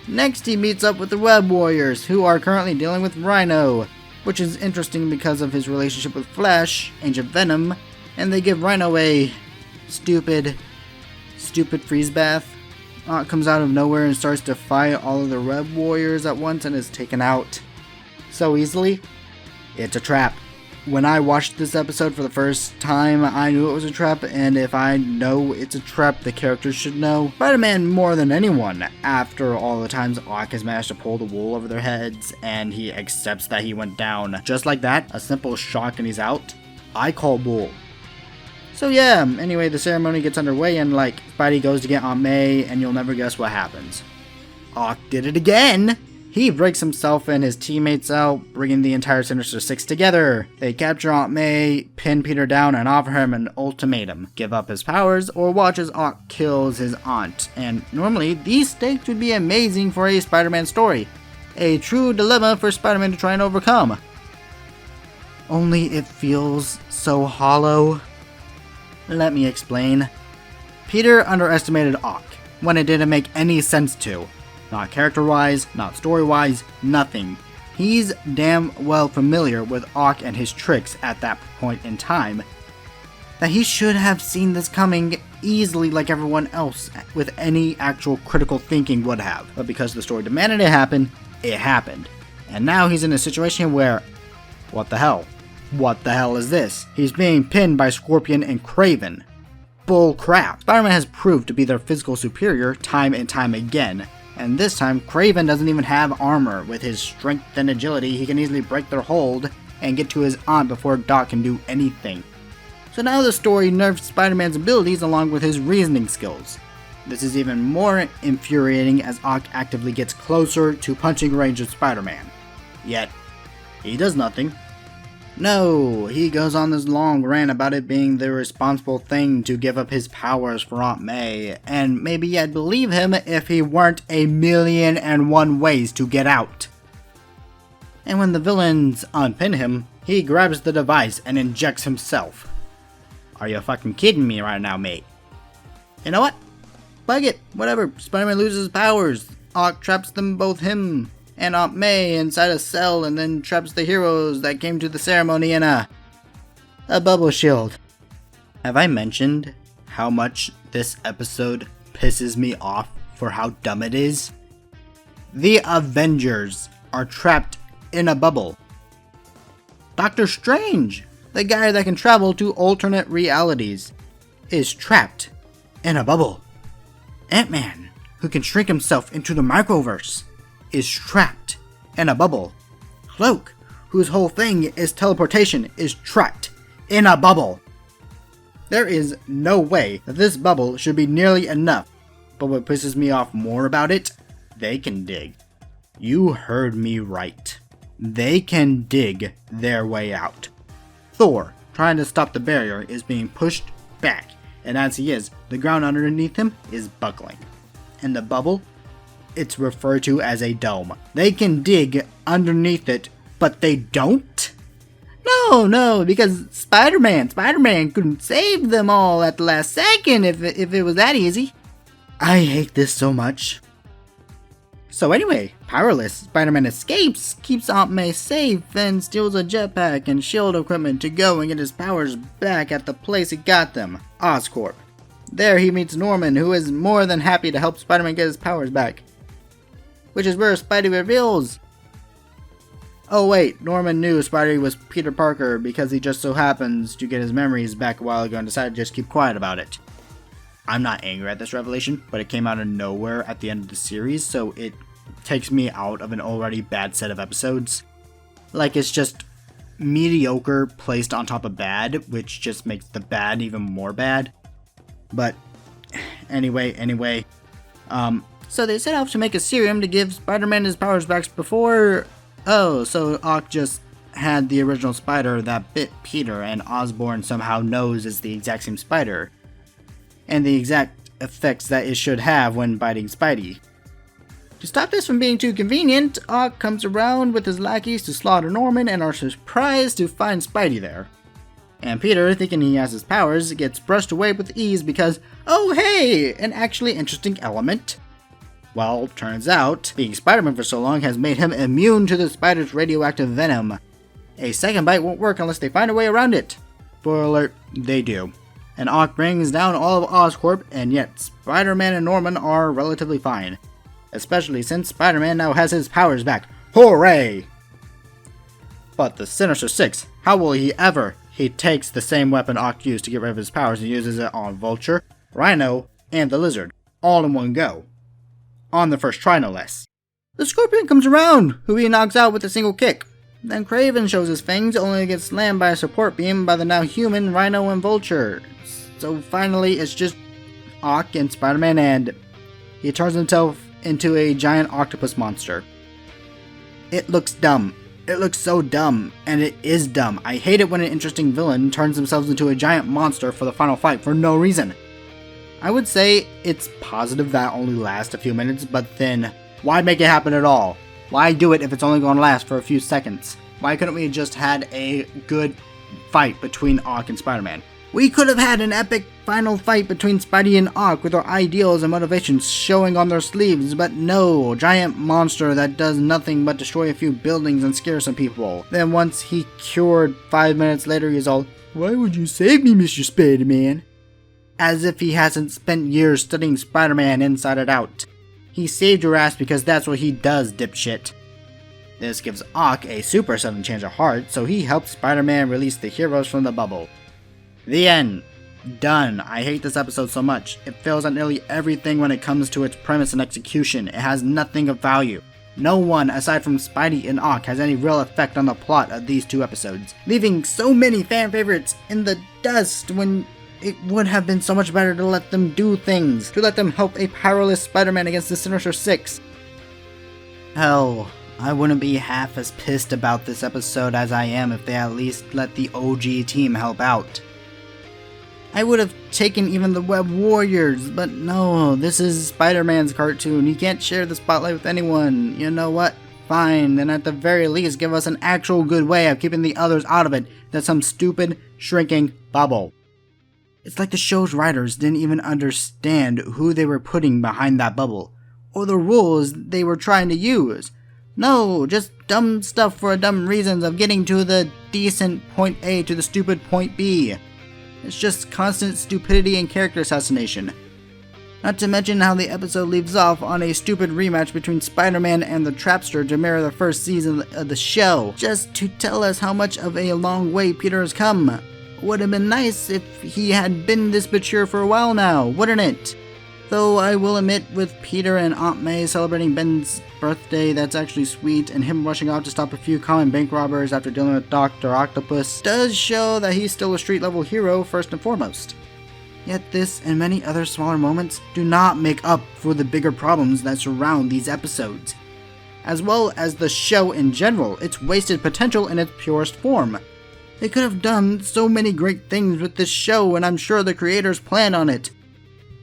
Next he meets up with the Web Warriors, who are currently dealing with Rhino, which is interesting because of his relationship with Flash, Agent Venom, and they give Rhino a stupid freeze bath. Comes out of nowhere and starts to fight all of the Web Warriors at once and is taken out so easily. It's a trap. When I watched this episode for the first time, I knew it was a trap, and if I know it's a trap, the characters should know. Spider-Man more than anyone, after all the times Ock has managed to pull the wool over their heads, and he accepts that he went down. Just like that, a simple shock and he's out. I call bull. So yeah, anyway, the ceremony gets underway, and Spidey goes to get Aunt May, and you'll never guess what happens. Ock did it again! He breaks himself and his teammates out, bringing the entire Sinister Six together. They capture Aunt May, pin Peter down, and offer him an ultimatum. Give up his powers, or watch as Ock kills his aunt. And normally, these stakes would be amazing for a Spider-Man story. A true dilemma for Spider-Man to try and overcome. Only it feels so hollow. Let me explain. Peter underestimated Ock, when it didn't make any sense to. Not character-wise, not story-wise, nothing. He's damn well familiar with Ock and his tricks at that point in time, that he should have seen this coming easily like everyone else with any actual critical thinking would have. But because the story demanded it happen, it happened. And now he's in a situation where, what the hell? What the hell is this? He's being pinned by Scorpion and Kraven. Bull crap. Spider-Man has proved to be their physical superior time and time again. And this time, Kraven doesn't even have armor. With his strength and agility, he can easily break their hold and get to his aunt before Doc can do anything. So now the story nerfs Spider-Man's abilities along with his reasoning skills. This is even more infuriating as Ock actively gets closer to punching range of Spider-Man. Yet, he does nothing. No, he goes on this long rant about it being the responsible thing to give up his powers for Aunt May, and maybe I'd believe him if he weren't 1,000,001 ways to get out. And when the villains unpin him, he grabs the device and injects himself. Are you fucking kidding me right now, mate? You know what? Bug it, whatever. Spider-Man loses his powers. Ock traps them, both him and Aunt May, inside a cell, and then traps the heroes that came to the ceremony in a bubble shield. Have I mentioned how much this episode pisses me off for how dumb it is? The Avengers are trapped in a bubble. Doctor Strange, the guy that can travel to alternate realities, is trapped in a bubble. Ant-Man, who can shrink himself into the microverse, is trapped in a bubble. Cloak, whose whole thing is teleportation, is trapped in a bubble. There is no way that this bubble should be nearly enough. But what pisses me off more about it, they can dig. You heard me right. They can dig their way out. Thor, trying to stop the barrier, is being pushed back, and as he is, the ground underneath him is buckling. And the bubble, it's referred to as a dome. They can dig underneath it, but they don't? No, because Spider-Man couldn't save them all at the last second if it was that easy. I hate this so much. So anyway, powerless, Spider-Man escapes, keeps Aunt May safe, and steals a jetpack and shield equipment to go and get his powers back at the place he got them, Oscorp. There he meets Norman, who is more than happy to help Spider-Man get his powers back. Which is where Spidey reveals. Oh wait, Norman knew Spidey was Peter Parker because he just so happens to get his memories back a while ago and decided to just keep quiet about it. I'm not angry at this revelation, but it came out of nowhere at the end of the series, so it takes me out of an already bad set of episodes. Like, it's just mediocre placed on top of bad, which just makes the bad even more bad. But anyway, so they set out to make a serum to give Spider-Man his powers back before... Oh, so Ock just had the original spider that bit Peter, and Osborn somehow knows is the exact same spider, and the exact effects that it should have when biting Spidey. To stop this from being too convenient, Ock comes around with his lackeys to slaughter Norman and are surprised to find Spidey there. And Peter, thinking he has his powers, gets brushed away with ease because, oh hey, an actually interesting element. Well, turns out, being Spider-Man for so long has made him immune to the spider's radioactive venom. A second bite won't work unless they find a way around it. Spoiler alert, they do. And Ock brings down all of Oscorp, and yet Spider-Man and Norman are relatively fine. Especially since Spider-Man now has his powers back. Hooray! But the Sinister Six, how will he ever? He takes the same weapon Ock used to get rid of his powers and uses it on Vulture, Rhino, and the Lizard, all in one go. On the first try, no less. The Scorpion comes around, who he knocks out with a single kick. Then Kraven shows his fangs, only to get slammed by a support beam by the now human Rhino and Vulture. So finally, it's just Ock and Spider-Man, and he turns himself into a giant octopus monster. It looks dumb. It looks so dumb, and it is dumb. I hate it when an interesting villain turns themselves into a giant monster for the final fight for no reason. I would say it's positive that only lasts a few minutes, but then why make it happen at all? Why do it if it's only going to last for a few seconds? Why couldn't we have just had a good fight between Ock and Spider-Man? We could have had an epic final fight between Spidey and Ock with our ideals and motivations showing on their sleeves, but no, giant monster that does nothing but destroy a few buildings and scare some people. Then once he cured, 5 minutes later he's all, "Why would you save me, Mr. Spider-Man?" As if he hasn't spent years studying Spider-Man inside and out. He saved your ass because that's what he does, dipshit. This gives Ock a super sudden change of heart, so he helps Spider-Man release the heroes from the bubble. The end. Done. I hate this episode so much. It fails at nearly everything when it comes to its premise and execution. It has nothing of value. No one, aside from Spidey and Ock, has any real effect on the plot of these two episodes, leaving so many fan favorites in the dust when it would have been so much better to let them do things, to let them help a powerless Spider-Man against the Sinister Six. Hell, I wouldn't be half as pissed about this episode as I am if they at least let the OG team help out. I would have taken even the Web Warriors, but no, this is Spider-Man's cartoon. He can't share the spotlight with anyone. You know what? Fine, then at the very least give us an actual good way of keeping the others out of it than some stupid, shrinking bubble. It's like the show's writers didn't even understand who they were putting behind that bubble, or the rules they were trying to use. No, just dumb stuff for dumb reasons of getting to the decent point A to the stupid point B. It's just constant stupidity and character assassination. Not to mention how the episode leaves off on a stupid rematch between Spider-Man and the Trapster to mirror the first season of the show, just to tell us how much of a long way Peter has come. Would have been nice if he had been this mature for a while now, wouldn't it? Though I will admit, with Peter and Aunt May celebrating Ben's birthday, that's actually sweet, and him rushing out to stop a few common bank robbers after dealing with Dr. Octopus does show that he's still a street-level hero first and foremost. Yet this and many other smaller moments do not make up for the bigger problems that surround these episodes. As well as the show in general, its wasted potential in its purest form. They could have done so many great things with this show, and I'm sure the creators plan on it.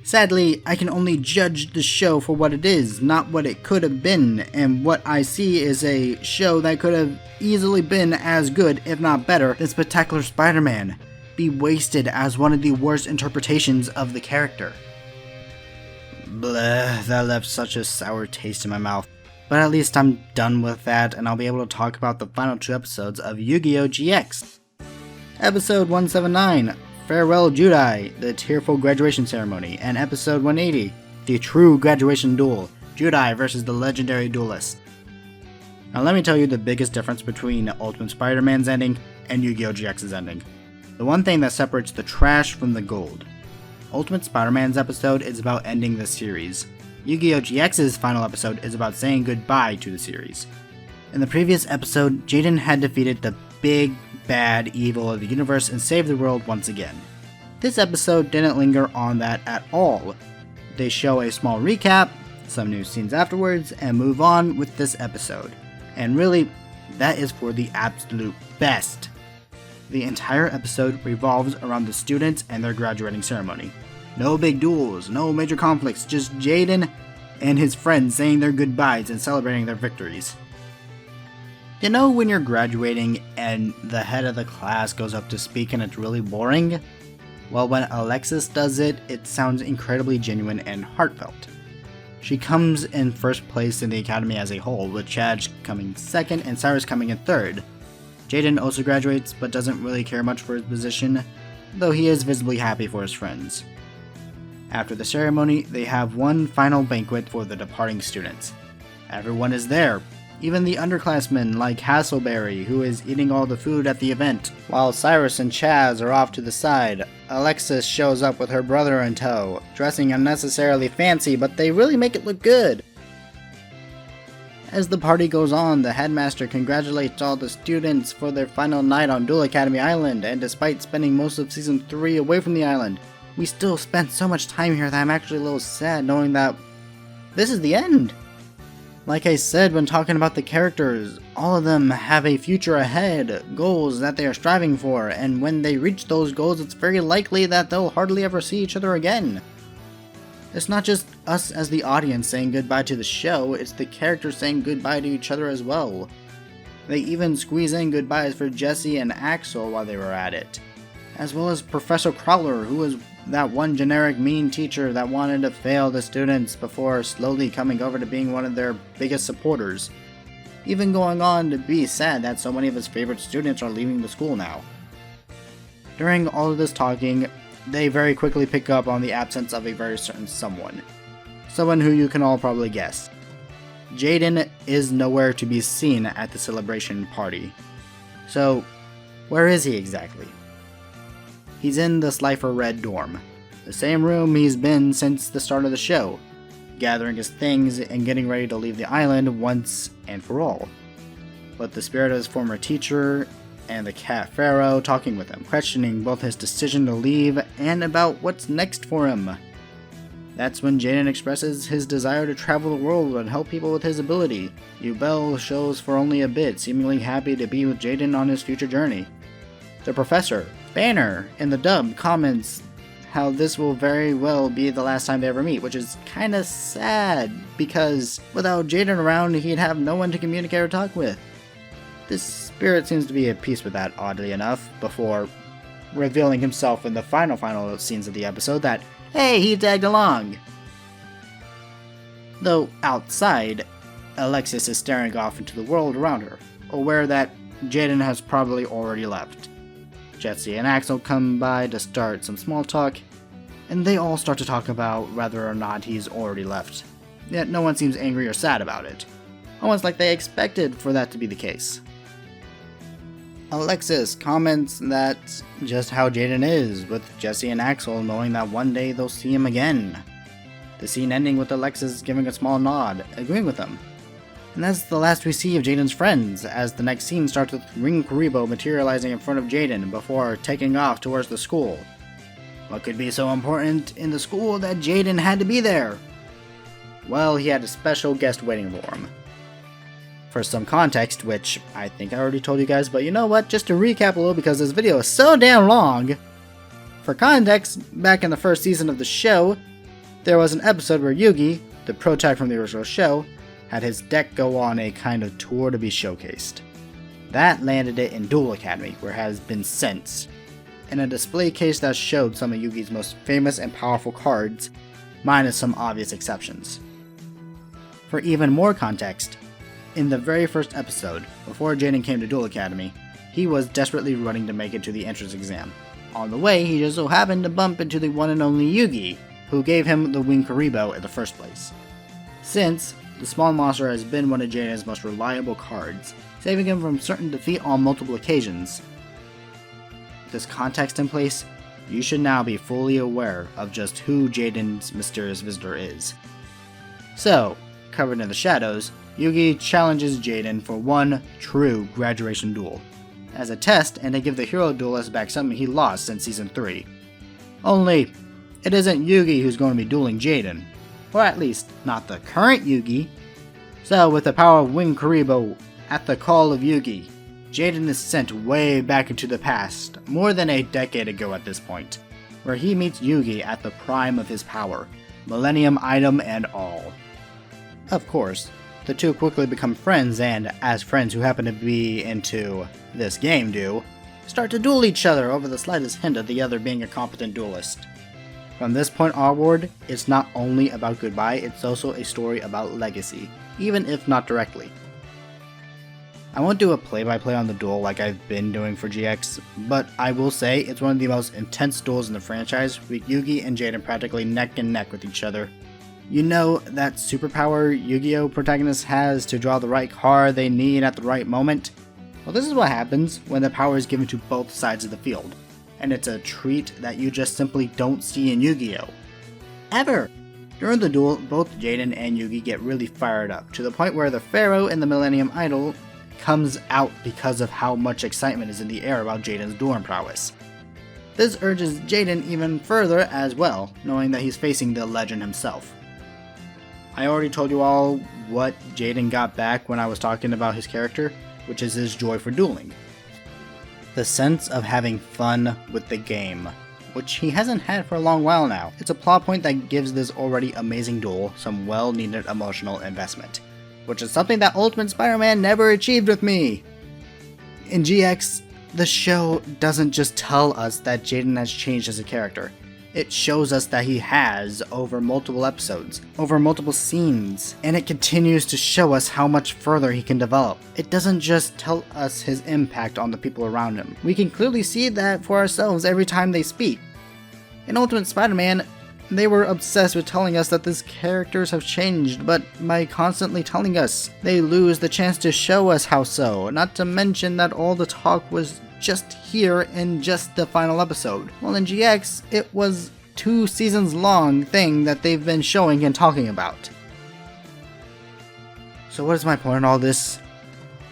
Sadly, I can only judge the show for what it is, not what it could have been, and what I see is a show that could have easily been as good, if not better, than Spectacular Spider-Man, be wasted as one of the worst interpretations of the character. Bleh, that left such a sour taste in my mouth. But at least I'm done with that, and I'll be able to talk about the final 2 episodes of Yu-Gi-Oh! GX. Episode 179, Farewell Judai, the tearful graduation ceremony, and Episode 180, the true graduation duel, Judai versus the legendary duelist. Now let me tell you the biggest difference between Ultimate Spider-Man's ending and Yu-Gi-Oh! GX's ending. The one thing that separates the trash from the gold. Ultimate Spider-Man's episode is about ending the series. Yu-Gi-Oh! GX's final episode is about saying goodbye to the series. In the previous episode, Jaden had defeated the big, bad evil of the universe and saved the world once again. This episode didn't linger on that at all. They show a small recap, some new scenes afterwards, and move on with this episode. And really, that is for the absolute best. The entire episode revolves around the students and their graduating ceremony. No big duels, no major conflicts, just Jaden and his friends saying their goodbyes and celebrating their victories. You know when you're graduating and the head of the class goes up to speak and it's really boring? Well, when Alexis does it, it sounds incredibly genuine and heartfelt. She comes in first place in the academy as a whole, with Chad coming second and Cyrus coming in third. Jaden also graduates but doesn't really care much for his position, though he is visibly happy for his friends. After the ceremony, they have one final banquet for the departing students. Everyone is there, even the underclassmen like Hasselberry, who is eating all the food at the event. While Cyrus and Chaz are off to the side, Alexis shows up with her brother in tow, dressing unnecessarily fancy, but they really make it look good. As the party goes on, the headmaster congratulates all the students for their final night on Duel Academy Island, and despite spending most of Season 3 away from the island, we still spent so much time here that I'm actually a little sad knowing that this is the end. Like I said when talking about the characters, all of them have a future ahead, goals that they are striving for, and when they reach those goals, it's very likely that they'll hardly ever see each other again. It's not just us as the audience saying goodbye to the show, it's the characters saying goodbye to each other as well. They even squeeze in goodbyes for Jesse and Axel while they were at it. As well as Professor Crowler, who was that one generic mean teacher that wanted to fail the students before slowly coming over to being one of their biggest supporters. Even going on to be sad that so many of his favorite students are leaving the school now. During all of this talking, they very quickly pick up on the absence of a very certain someone. Someone who you can all probably guess. Jaden is nowhere to be seen at the celebration party. So, where is he exactly? He's in the Slifer Red dorm, the same room he's been since the start of the show, gathering his things and getting ready to leave the island once and for all. But the spirit of his former teacher and the cat Pharaoh talking with him, questioning both his decision to leave and about what's next for him. That's when Jaden expresses his desire to travel the world and help people with his ability. Ubel shows for only a bit, seemingly happy to be with Jaden on his future journey. The professor, Banner, in the dub, comments how this will very well be the last time they ever meet, which is kinda sad, because without Jaden around, he'd have no one to communicate or talk with. This spirit seems to be at peace with that, oddly enough, before revealing himself in the final scenes of the episode that, hey, he tagged along! Though outside, Alexis is staring off into the world around her, aware that Jaden has probably already left. Jesse and Axel come by to start some small talk, and they all start to talk about whether or not he's already left. Yet no one seems angry or sad about it, almost like they expected for that to be the case. Alexis comments that's just how Jaden is, with Jesse and Axel knowing that one day they'll see him again. The scene ending with Alexis giving a small nod, agreeing with them. And that's the last we see of Jaden's friends, as the next scene starts with Ring Kuribo materializing in front of Jaden before taking off towards the school. What could be so important in the school that Jaden had to be there? Well, he had a special guest waiting for him. For some context, which I think I already told you guys, but you know what, just to recap a little because this video is so damn long. For context, back in the first season of the show, there was an episode where Yugi, the protagonist from the original show, had his deck go on a kind of tour to be showcased. That landed it in Duel Academy, where it has been since, in a display case that showed some of Yugi's most famous and powerful cards, minus some obvious exceptions. For even more context, in the very first episode, before Jaden came to Duel Academy, he was desperately running to make it to the entrance exam. On the way, he just so happened to bump into the one and only Yugi, who gave him the Wing Karibo in the first place. Since, the small monster has been one of Jaden's most reliable cards, saving him from certain defeat on multiple occasions. With this context in place, you should now be fully aware of just who Jaden's mysterious visitor is. So, covered in the shadows, Yugi challenges Jaden for one true graduation duel, as a test and to give the hero duelist back something he lost since Season 3. Only, it isn't Yugi who's going to be dueling Jaden, or at least not the current Yugi. So with the power of Wing Karibo, at the call of Yugi, Jaden is sent way back into the past, more than a decade ago at this point, where he meets Yugi at the prime of his power, Millennium item and all. Of course, the two quickly become friends and, as friends who happen to be into this game do, start to duel each other over the slightest hint of the other being a competent duelist. From this point onward, it's not only about goodbye, it's also a story about legacy, even if not directly. I won't do a play-by-play on the duel like I've been doing for GX, but I will say it's one of the most intense duels in the franchise, with Yugi and Jaden practically neck and neck with each other. You know that superpower Yu-Gi-Oh! Protagonist has to draw the right card they need at the right moment? Well, this is what happens when the power is given to both sides of the field, and it's a treat that you just simply don't see in Yu-Gi-Oh! Ever! During the duel, both Jaden and Yugi get really fired up, to the point where the Pharaoh in the Millennium Idol comes out because of how much excitement is in the air about Jaden's dueling prowess. This urges Jaden even further as well, knowing that he's facing the legend himself. I already told you all what Jaden got back when I was talking about his character, which is his joy for dueling. The sense of having fun with the game, which he hasn't had for a long while now. It's a plot point that gives this already amazing duel some well-needed emotional investment, which is something that Ultimate Spider-Man never achieved with me. In GX, the show doesn't just tell us that Jaden has changed as a character. It shows us that he has over multiple episodes, over multiple scenes, and it continues to show us how much further he can develop. It doesn't just tell us his impact on the people around him. We can clearly see that for ourselves every time they speak. In Ultimate Spider-Man, they were obsessed with telling us that these characters have changed, but by constantly telling us, they lose the chance to show us how so, not to mention that all the talk was just here in just the final episode. Well, in GX, it was 2 seasons long thing that they've been showing and talking about. So what is my point in all this?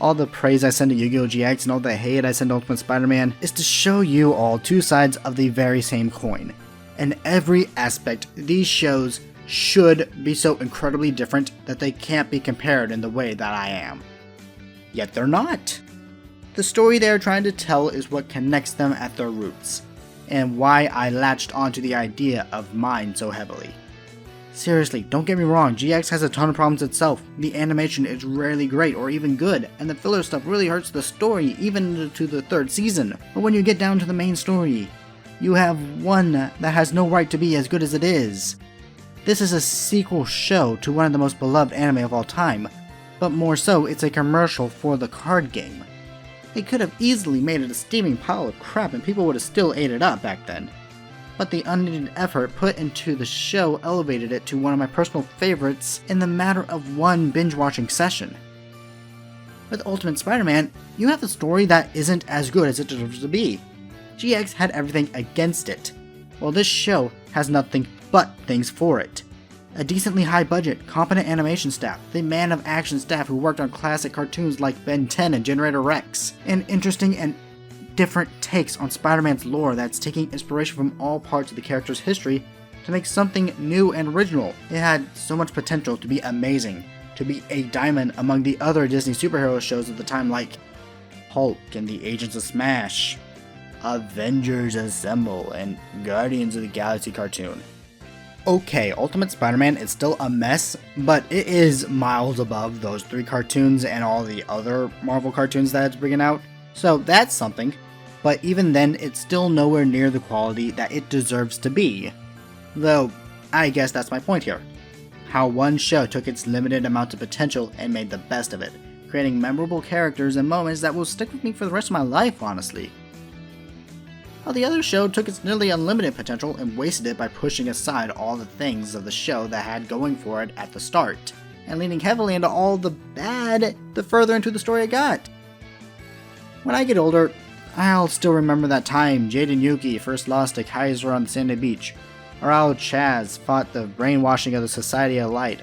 All the praise I send to Yu-Gi-Oh! GX and all the hate I send to Ultimate Spider-Man is to show you all 2 sides of the very same coin. In every aspect, these shows should be so incredibly different that they can't be compared in the way that I am. Yet they're not. The story they are trying to tell is what connects them at their roots, and why I latched onto the idea of mine so heavily. Seriously, don't get me wrong, GX has a ton of problems itself. The animation is rarely great or even good, and the filler stuff really hurts the story even into the 3rd season. But when you get down to the main story, you have one that has no right to be as good as it is. This is a sequel show to one of the most beloved anime of all time, but more so, it's a commercial for the card game. They could have easily made it a steaming pile of crap and people would have still ate it up back then. But the unneeded effort put into the show elevated it to one of my personal favorites in the matter of one binge-watching session. With Ultimate Spider-Man, you have a story that isn't as good as it deserves to be. GX had everything against it, while this show has nothing but things for it. A decently high budget, competent animation staff, the man of action staff who worked on classic cartoons like Ben 10 and Generator Rex, an interesting and different takes on Spider-Man's lore that's taking inspiration from all parts of the character's history to make something new and original. It had so much potential to be amazing, to be a diamond among the other Disney superhero shows of the time like Hulk and the Agents of Smash, Avengers Assemble, and Guardians of the Galaxy cartoon. Okay, Ultimate Spider-Man is still a mess, but it is miles above those 3 cartoons and all the other Marvel cartoons that it's bringing out, so that's something, but even then it's still nowhere near the quality that it deserves to be. Though, I guess that's my point here. How one show took its limited amount of potential and made the best of it, creating memorable characters and moments that will stick with me for the rest of my life, honestly. How the other show took its nearly unlimited potential and wasted it by pushing aside all the things of the show that had going for it at the start, and leaning heavily into all the bad the further into the story it got. When I get older, I'll still remember that time Jade and Yuki first lost to Kaiser on Sandy Beach, or how Chaz fought the brainwashing of the Society of Light,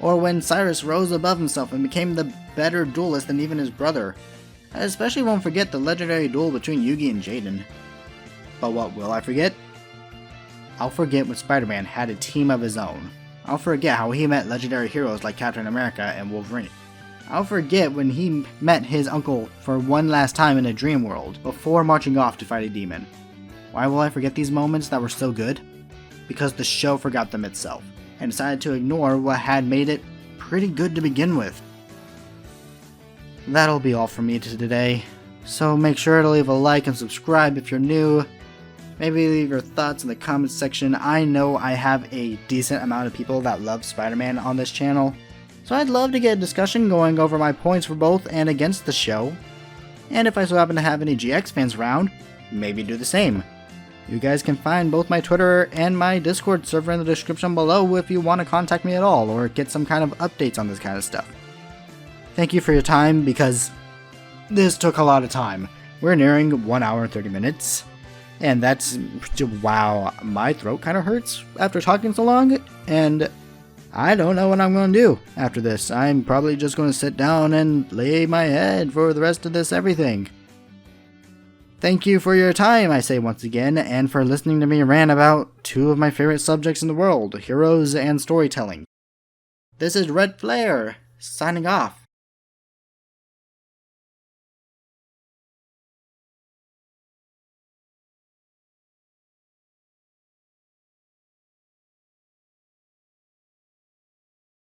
or when Cyrus rose above himself and became the better duelist than even his brother. I especially won't forget the legendary duel between Yugi and Jaden. But what will I forget? I'll forget when Spider-Man had a team of his own. I'll forget how he met legendary heroes like Captain America and Wolverine. I'll forget when he met his uncle for one last time in a dream world before marching off to fight a demon. Why will I forget these moments that were so good? Because the show forgot them itself, and decided to ignore what had made it pretty good to begin with. That'll be all from me today, so make sure to leave a like and subscribe if you're new. Maybe leave your thoughts in the comments section. I know I have a decent amount of people that love Spider-Man on this channel, so I'd love to get a discussion going over my points for both and against the show. And if I so happen to have any GX fans around, maybe do the same. You guys can find both my Twitter and my Discord server in the description below if you want to contact me at all or get some kind of updates on this kind of stuff. Thank you for your time, because this took a lot of time. We're nearing 1 hour and 30 minutes. And that's, wow, my throat kind of hurts after talking so long, and I don't know what I'm going to do after this. I'm probably just going to sit down and lay my head for the rest of this everything. Thank you for your time, I say once again, and for listening to me rant about 2 of my favorite subjects in the world, heroes and storytelling. This is Red Flare, signing off.